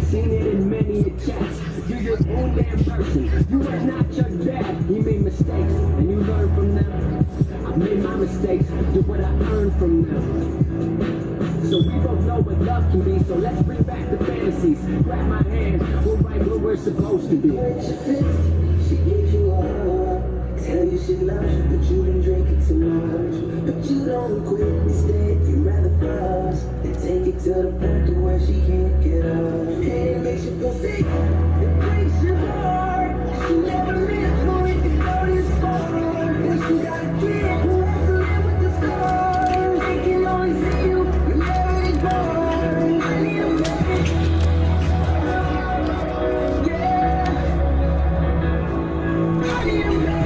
Seen it in many a chats. You're your own damn person. You are not your dad. He made mistakes and you learn from them. I've made my mistakes. Do what I earned from them. So we both know what love can be. So let's bring back the fantasies. Grab my hand. We're right where we're supposed to be. She gives you a hug. Tell you she loves you, but you've been drinking too much. But you don't quit, instead you rather fuss. And take it to the point to where she can't get up. And it makes you feel sick, it breaks your heart. She never meant for it to go this far. But you gotta get who has to live with the scars. They can only see you whenever they born. I need a man. Yeah. I need a man.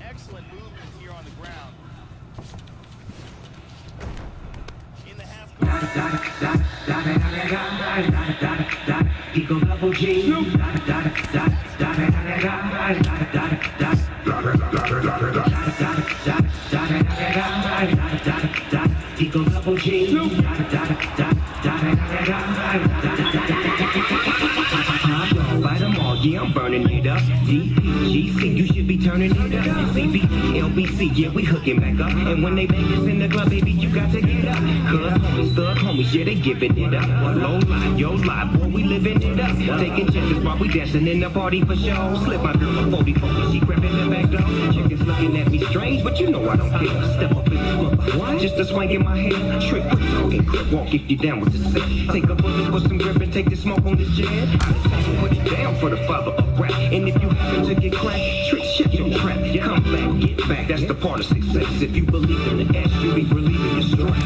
Excellent movement here on the ground. In the half Eagle double G. Eagle double G. By them all, yeah, I'm burning it up. DPGC, you should be turning it up. CBT, LBC, yeah, we hooking back up. And when they bang us in the club, baby, you got to get up. Cause homies, thug homies, yeah, they giving it up. Low life, yo life, boy, we living it up. Taking chances while we dancing in the party for show. Slip my girl a 40-40, she crept in the back door. Chickens looking at me strange, but you know I don't care. Step up in the club, what? Just a swing in my hair. Trick, quick talking, quick walk if you down with the set. Take a bullet with some grip and take the smoke on this jet. Put it down for the father of rap. And if you happen to get cracked, trick, shut your trap. Come back, get back, that's the part of success. If you believe in the S, you be relieving your stress.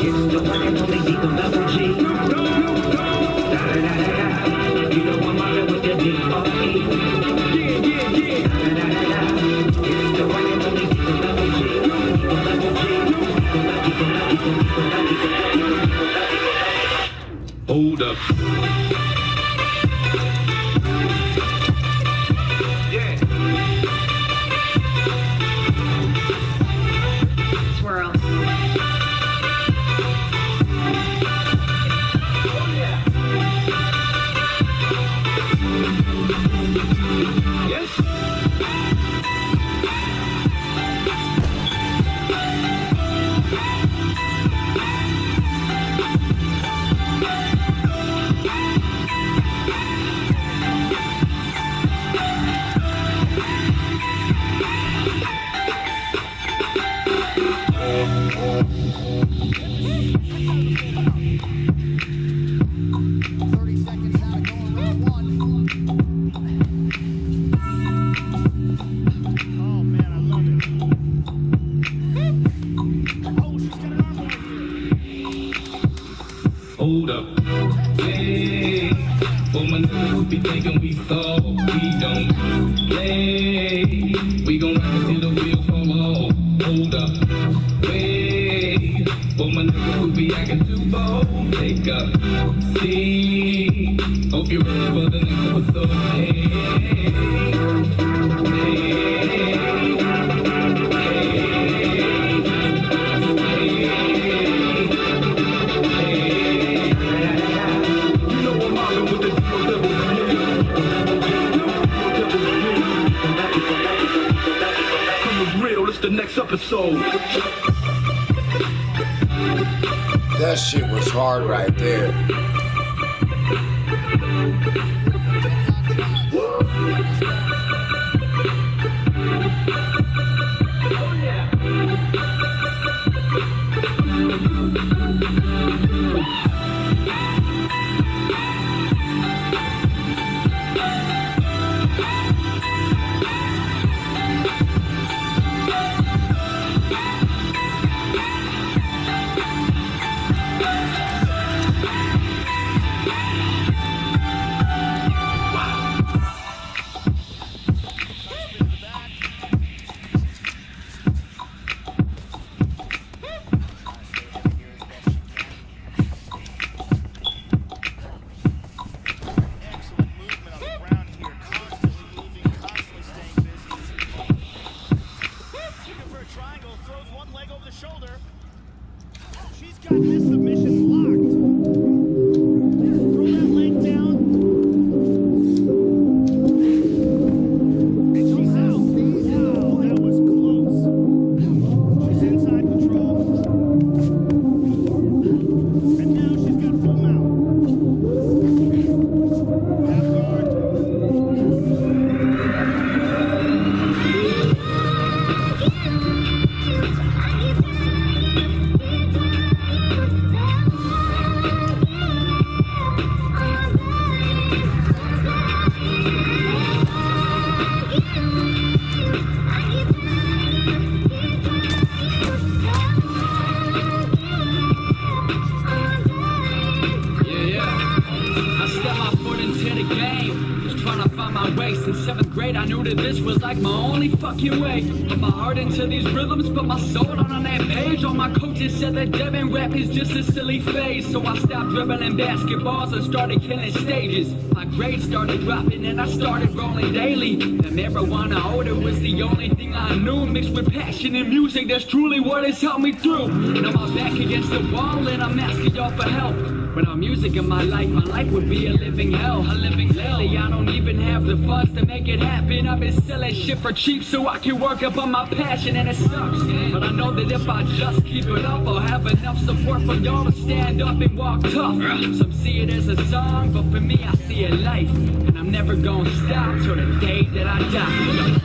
It's the one and only Eagle double G. You know I'm out with the D-R-E. It's the one and only Eagle double G. Hold up. Yeah. Swirl. Yes. hold up. Hey, for my niggas who be thinking we thought we don't play. We gon' ride until the wheels fall off. Hold up. Hey, for my niggas who be acting too bold. Take up. See, hope you're ready for the next episode. Hey, the next episode. That shit was hard right there. In 7th grade, I knew that this was like my only fucking way. Put my heart into these rhythms, put my soul on that page. All my coaches said that Devin rap is just a silly phase. So I stopped dribbling basketballs and started killing stages. My grades started dropping and I started rolling daily. The marijuana odor was the only thing I knew. Mixed with passion and music, that's truly what has helped me through. Now I'm back against the wall and I'm asking y'all for help. Without music in my life would be a living hell. Lately, I don't even have the funds to make it happen. I've been selling shit for cheap so I can work up on my passion, and it sucks. But I know that if I just keep it up, I'll have enough support from y'all to stand up and walk tough. Some see it as a song, but for me, I see it life. And I'm never gonna stop till the day that I die.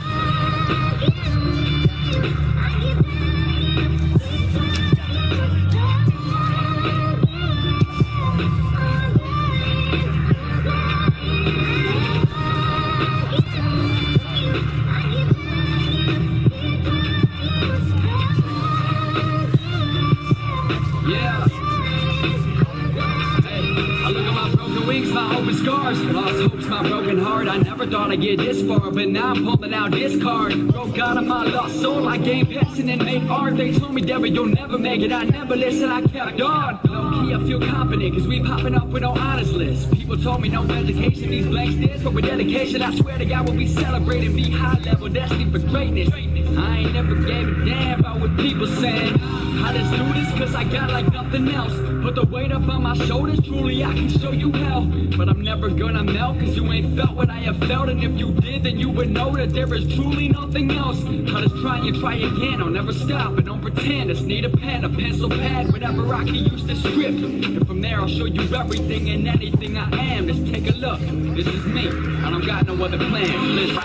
My open scars, lost hopes, my broken heart. I never thought I'd get this far, but now I'm pulling out this card. Broke out of my lost soul, I gained passion and made art. They told me, Derek, you'll never make it. I never listened, I kept on. Low key, I feel confident, cause we popping up with no honors list. People told me no education, these blank stares, but with dedication, I swear to God, we'll be celebrating, be high level, destined for greatness. I ain't never gave a damn about what people saying. I just do this cause I got like nothing else. Put the weight up on my shoulders, truly I can show you hell. But I'm never gonna melt cause you ain't felt what I have felt. And if you did, then you would know that there is truly nothing else. I just try and try again, I'll never stop and don't pretend. Just need a pen, a pencil, pad, whatever I can use to script. And from there I'll show you everything and anything I am. Just take a look, this is me, I don't got no other plan. Listen.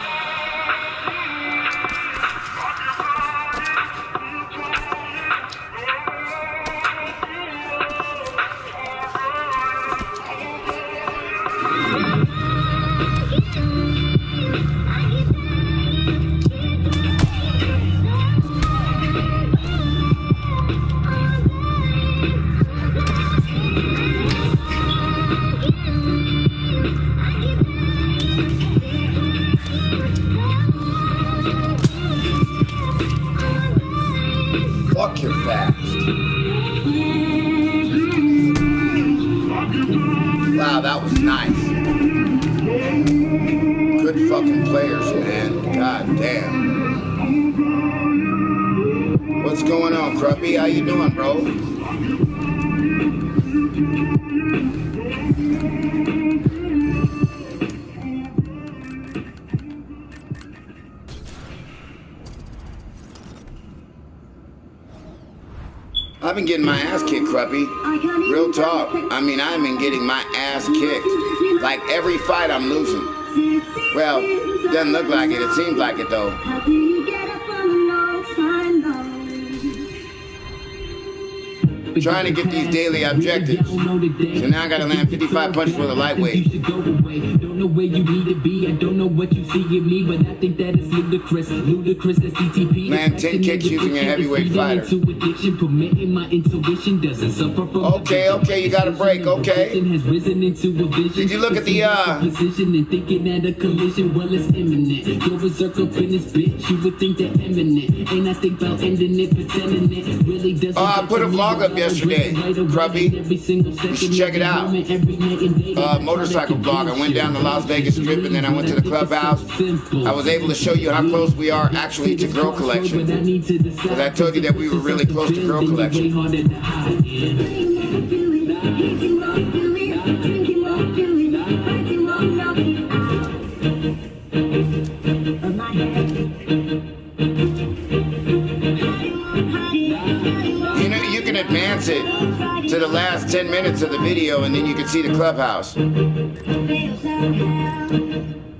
Wow, that was nice. Good fucking players, man. God damn. What's going on, Cruppy? How you doing, bro? I've been getting my ass kicked, Cruppy. Real talk. I mean, I've been getting my ass kicked. Like, every fight I'm losing. Well, doesn't look like it. It seems like it, though. Trying to get these daily objectives. So now I gotta land 55 punches for the lightweight. Don't know where you need to be. I don't know what you see in me, but I think that it's ludicrous. Ludicrous as CTP. Land 10 kicks using a heavyweight fighter. Okay, okay, you got a break, okay. Did you look at the position and thinking that a collision, well, it's imminent. You're a circle in this bitch, you would think they're imminent. And I think about ending it, pretending it really doesn't. I put a vlog up yesterday, Grubby. You should check it out. Motorcycle vlog. I went down the Las Vegas Strip and then I went to the clubhouse. I was able to show you how close we are actually to Girl Collection. Because I told you that we were really close to Girl Collection. You know, you can advance it to the last 10 minutes of the video and then you can see the clubhouse.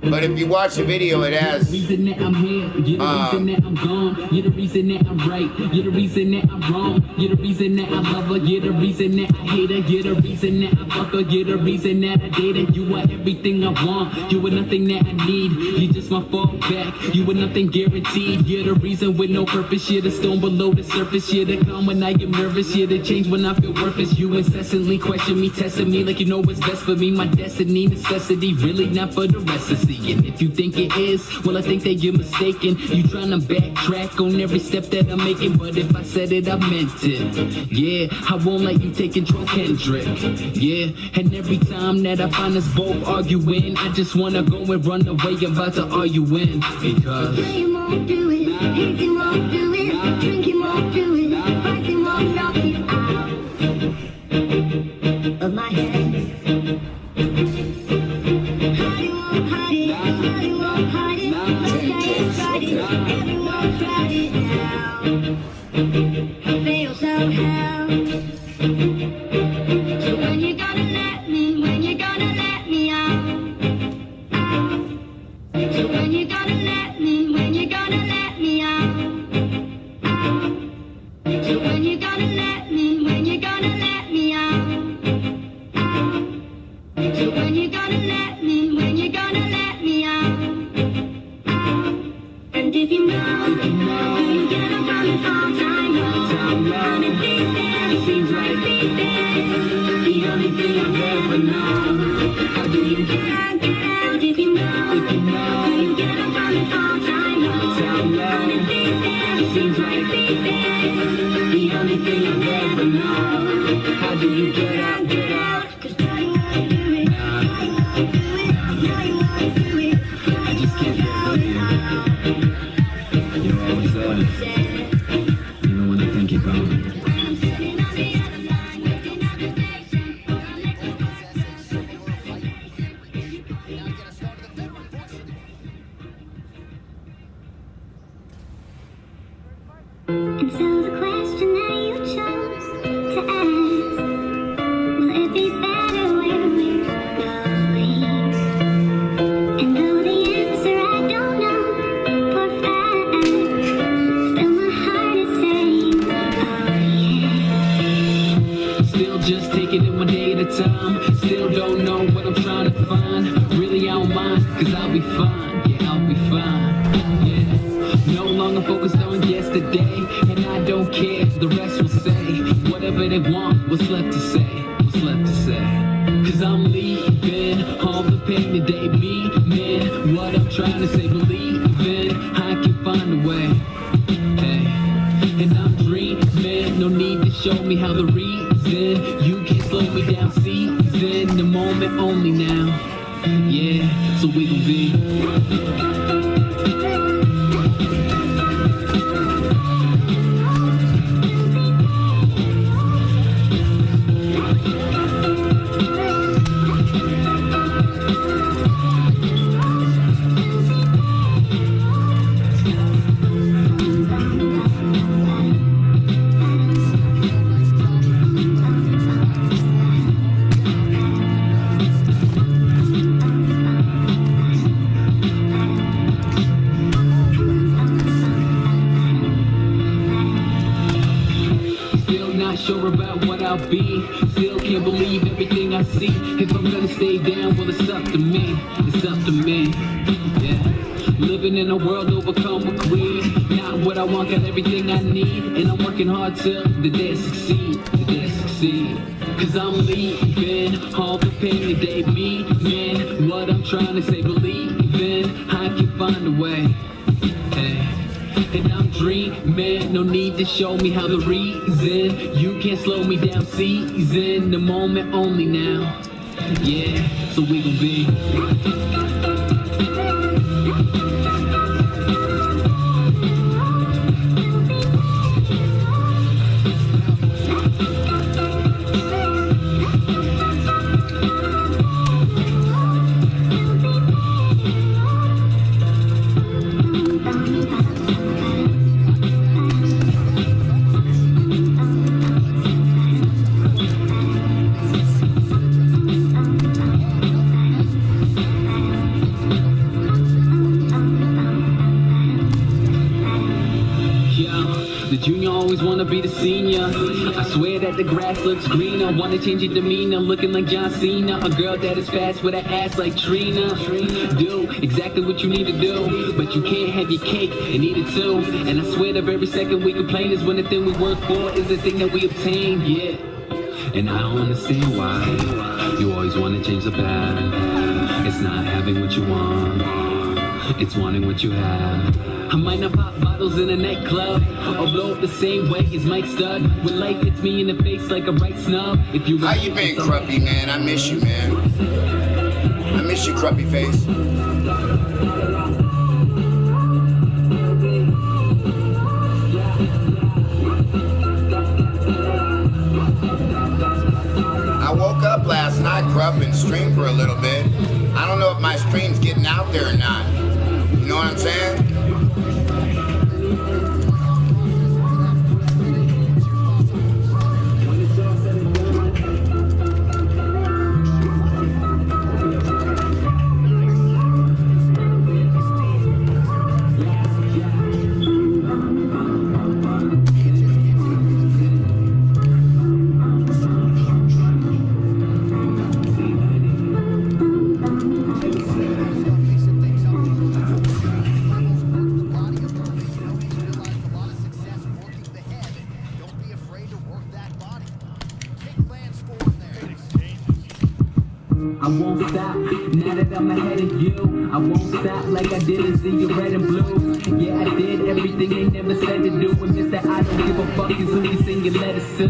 But if you watch the video, it has you're the reason that I'm here, you're the reason that I'm gone, you're the reason that I'm right, you're the reason that I'm wrong, you're the reason that I love her, you're the reason that I hate her, you're the reason that I fuck her, you're the reason that I date her. You are everything I want, you are nothing that I need, you're just my fallback, you are nothing guaranteed. You're the reason with no purpose, you're the stone below the surface, you're the calm when I am nervous, you're the change when I feel worthless. You incessantly question me, testing me like you know what's best for me, my destiny, necessity, really not for the rest to see. And if you think it is, well, I think that you're mistaken. You trying to backtrack on every step that I'm making, but if I said it, I meant it. Yeah, I won't let you take control, Kendrick. Yeah, and every time that I find us both arguing, I just wanna go and run away. I'm about to argue in because you won't do it, hating won't do it, drinking won't do it, fighting won't knock it out of my head. 10 kicks, So when you gonna let me out? So when you gonna let me out? So when you gonna let me out? So when you gonna let me out? And if you know, you get up on the phone time, gonna be there, seems like be there. The only thing I've ever known. How do you get out if you know, you get up on the phone time, gonna be there, seems like be there. The only thing I've ever known. How do you get out? 'Cause now you wanna do it, now you wanna do it. I just can't get rid of you. You're always there, even when I think you're gone. And so the question that you chose to ask, will it be better when we're going? And though the answer I don't know for fact, still my heart is saying, oh yeah. Still just taking it one day at a time. Still don't know what I'm trying to find. Really I don't mind, 'cause I'll be fine. Yeah, I'll be fine. Yeah. No longer focused on yesterday, and I don't care, the rest will say whatever they want, what's left to say, what's left to say. 'Cause I'm leaving all the pain today, me, man, what I'm trying to say, believing I can find a way, hey, and I'm dreaming, no need to show me how the reason, you can't slow me down, season in the moment only now. Yeah, so we gon' be. Sure about what I'll be. Still can't believe everything I see. If I'm gonna stay down, well, it's up to me. It's up to me. Yeah. Living in a world overcome with greed. Not what I want, got everything I need. And I'm working hard till the day I succeed. The day I succeed. Cause I'm leaving all the pain they gave me. Man, what I'm trying to say, believe in. I can find a way. Hey. And I'm dreaming, no need to show me how the reason. You can't slow me down, season the moment only now. Yeah, so we gon' be. The junior always wanna be the senior. I swear that the grass looks greener. Wanna change your demeanor, looking like John Cena. A girl that is fast with an ass like Trina. Do exactly what you need to do, but you can't have your cake and eat it too. And I swear the very second we complain is when the thing we work for is the thing that we obtain. Yeah. And I don't understand why you always wanna change the pattern. It's not having what you want, it's wanting what you have. I might not pop bottles in a nightclub or blow up the same way as Mike Stud. When life hits me in the face like a right snub. If you how you been, Cruppy, man? I miss you, man. I miss you, Cruppy face. I woke up last night, Crupp, and streamed for a little bit. I don't know if my stream's getting out there or not. You know what I'm saying? I won't stop, now that I'm ahead of you. I won't stop like I did in See You Red and Blue. Yeah, I did everything they never said to do. And Mr. I don't give a fuck is who you sing your letters to.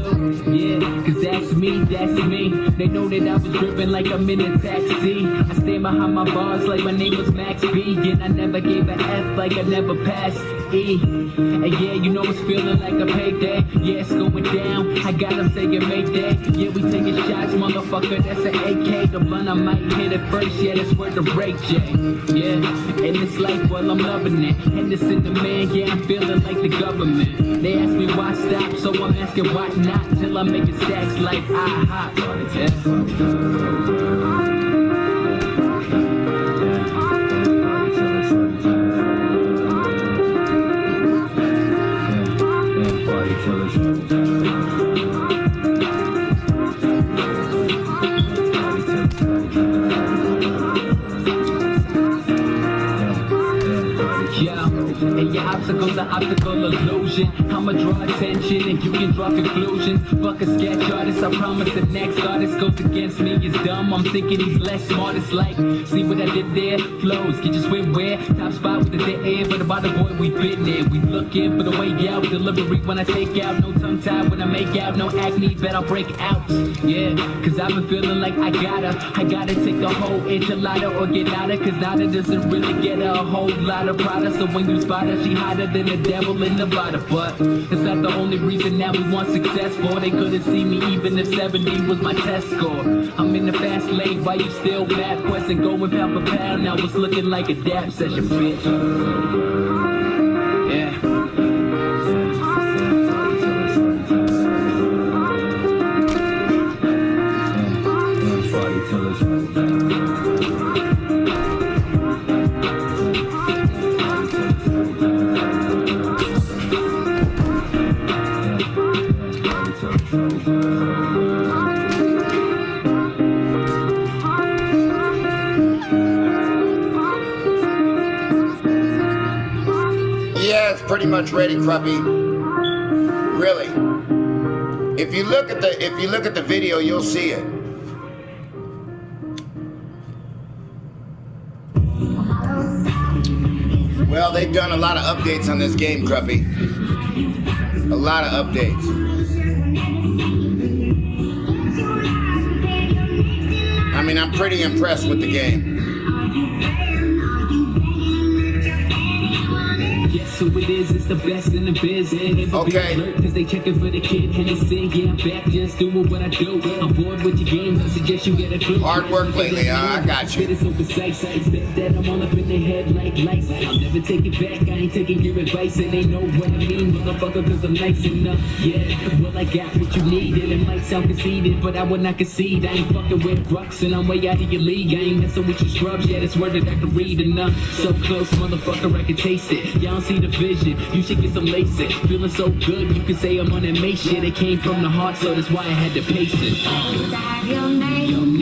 Yeah, cause that's me, that's me. They know that I was driven like I'm in a taxi. I stand behind my bars like my name was Max B. And I never gave a F like I never passed E. And yeah, you know it's feeling like a payday. Yeah, it's going down, I gotta say it Mayday. Yeah, we taking shots, motherfucker, that's an AK. The blunt I might hit it first, yeah, that's where the break, Jay. Yeah, and this life, well, I'm loving it. Henderson the man, yeah, I'm feeling like the government. They ask me why stop, so I'm asking why not. Till I'm making stacks like I hop. Yeah. And your obstacle's an obstacle illusion. illusion. I'ma draw attention and you can draw conclusions. Fuck a sketch artist, I promise the next artist goes against me is dumb. I'm thinking he's less smart. It's like, see what I did there? Flows, get your swimwear. Top spot with the dead air, but about the boy we been there. We looking for the way out. Delivery when I take out. No tongue tie when I make out. No acne, bet I'll break out. Yeah, cause I've been feeling like I gotta take a whole enchilada or get out of. Cause Nada doesn't really get a whole lot of product. So when you spot her, she hotter than the devil in Nevada. But it's not the only reason that we want success for. They couldn't see me even if 70 was my test score. I'm in the fast lane while you still mad quest and going pound for pound. Now it's looking like a dab session, bitch. Yeah. Yeah, it's pretty much ready, Cruppy. Really. If you look at the video, you'll see it. Well, they've done a lot of updates on this game, Cruppy. A lot of updates. I mean, I'm pretty impressed with the game. So it is, it's the best in the biz. Okay. Cause they checking for the kid and they sing, yeah, I'm back, just doing what I do. I'm bored with your games, I suggest you get a clue. Hard work lately, I got you. It's so precise, I expect that I'm all up in their head like lights. I'll never take it back, I ain't taking your advice. And they know what I mean, motherfucker, cause I'm nice enough. Yeah, well, I got what you need, and it might sound conceited, but I would not concede. I ain't fucking with rocks, and I'm way out of your league. I ain't messing with your scrubs, yeah, that's word that I can read enough. So close, motherfucker, I can taste it. Y'all don't see the vision, you should get some LASIK. Feeling so good, you can say I'm on that May shit. It came from the heart, so that's why I had to pace it. Your name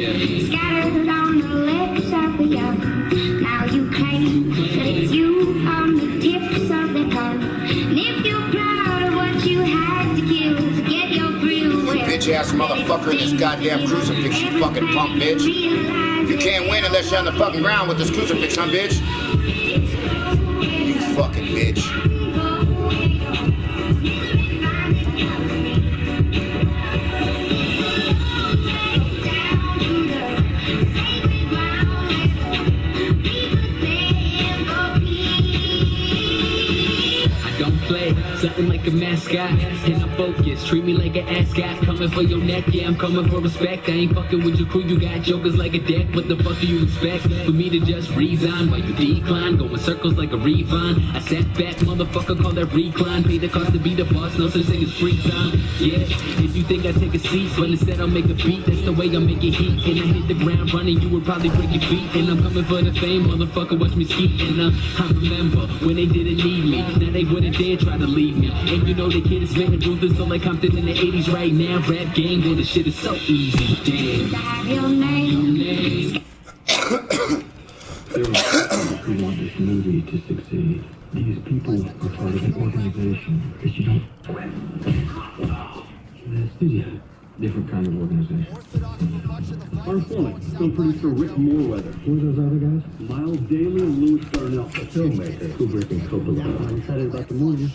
scattered on the lips of the young. Now you claim that it's you on the tips of the tongue. And if you're proud of what you had to kill to get your thrill, well, bitch ass motherfucker in this goddamn crucifix, you fucking punk bitch. You can't win unless you're on the fucking ground with this crucifix, huh, bitch? You fucking bitch. Something like a mascot, and I'm focused. Treat me like an ascot. Coming for your neck, yeah, I'm coming for respect. I ain't fucking with your crew, you got jokers like a deck. What the fuck do you expect? For me to just resign while you decline? Going circles like a refine. I sat back, motherfucker, call that recline. Pay the cost to be the boss, no such thing as free time. Yeah, if you think I take a seat, but instead I'll make a beat. That's the way I make it heat. And I hit the ground running, you would probably break your feet. And I'm coming for the fame, motherfucker, watch me ski. And I remember when they didn't need me. Now they wouldn't dare try to leave me. And you know the kid is spitting ruthless, so like Compton in the 80s right now. Rap game, boy, this shit is so easy. Damn. Your name. There are people who want this movie to succeed. These people are part of an organization that you don't quit. The studio, different kind of organization. Our informant, film producer Rick Moorweather. Who are those other guys? Miles Daly and Louis Darnell. The filmmaker, Kubrick and Coppola. I'm excited about the movie.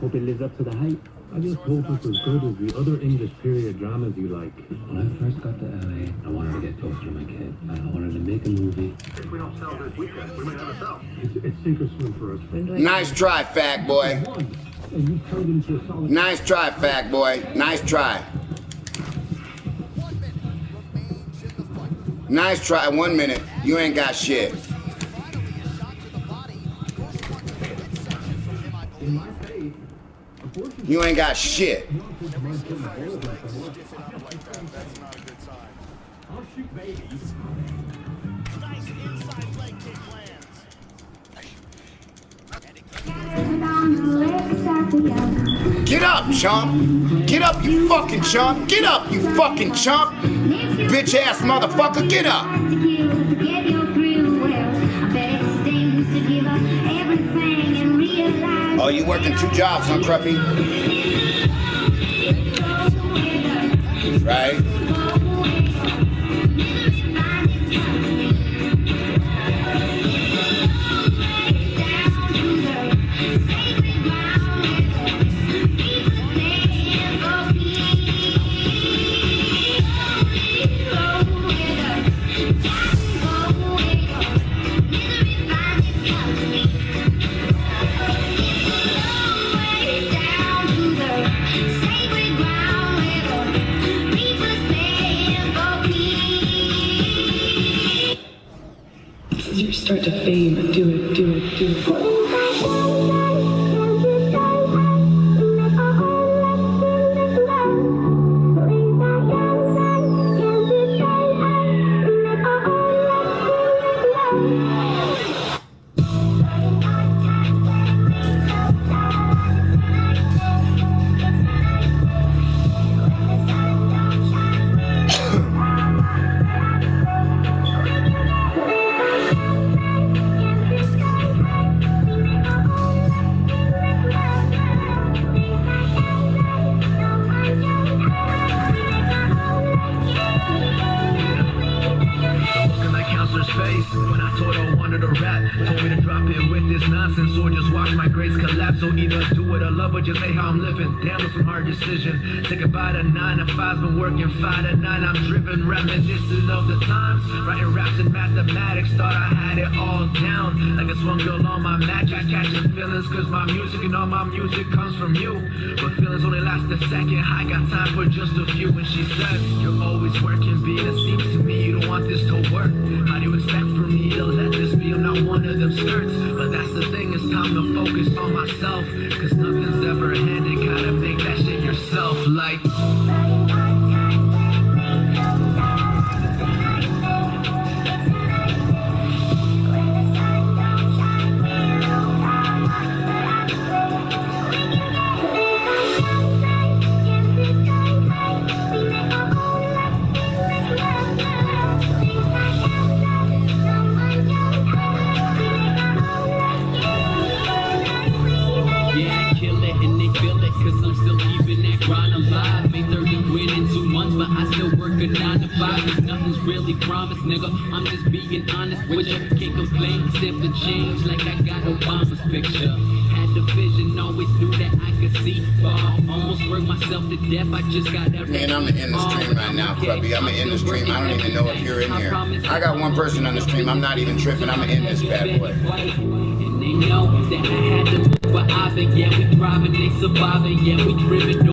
Hope it lives up to the hype. I just hope it's as good as the other English period dramas you like. When I first got to LA, I wanted to get closer to my kid. I wanted to make a movie. If we don't sell this weekend, we may never sell. It's sink or swim for us. Nice try, fag boy. Nice try, fag boy. Nice try. Nice try. 1 minute. You ain't got shit. You ain't got shit. Get up, chump. Get up, you fucking chump. Get up, you fucking chump. Bitch ass motherfucker, get up. Oh, you working 2 jobs, huh, Cruppy? Right? You start to fade, but do it, do it, do it. When I told her I wanted to rap, told me to drop it with this nonsense or just watch my grades collapse. So either do it or love it, just say how I'm living. Damn, it's some hard decision. Say goodbye to 9 to 5, been working 5 to 9. I'm driven, reminiscent of the times, writing raps and mathematics. Thought I had it all down, like it's one girl on my mattress, catching feelings. Cause my music and all my music comes from you, but feelings only last a second. I got time for just a few. And she said, you're always working, being it seems to me you don't want this to work. How do you expect for me to let this be? I'm not one of them skirts. But that's the thing, it's time to focus on myself. Cause nothing's ever handed, gotta make that shit yourself. Like but I still work a 9 to 5, cause nothing's really promised, nigga. I'm just being honest with you. Can't complain, except the change like I got Obama's picture. Had the vision, always knew that I could see far. Almost worked myself to death, I just got that. Man, I'm in the stream right now, Clubby. I'm in the stream. I don't even know if you're in here. I got 1 person on the stream. I'm not even tripping. I'm in this bad boy. And they know that I had to move, but I've been, yeah, we thriving, they surviving, yeah, we driven.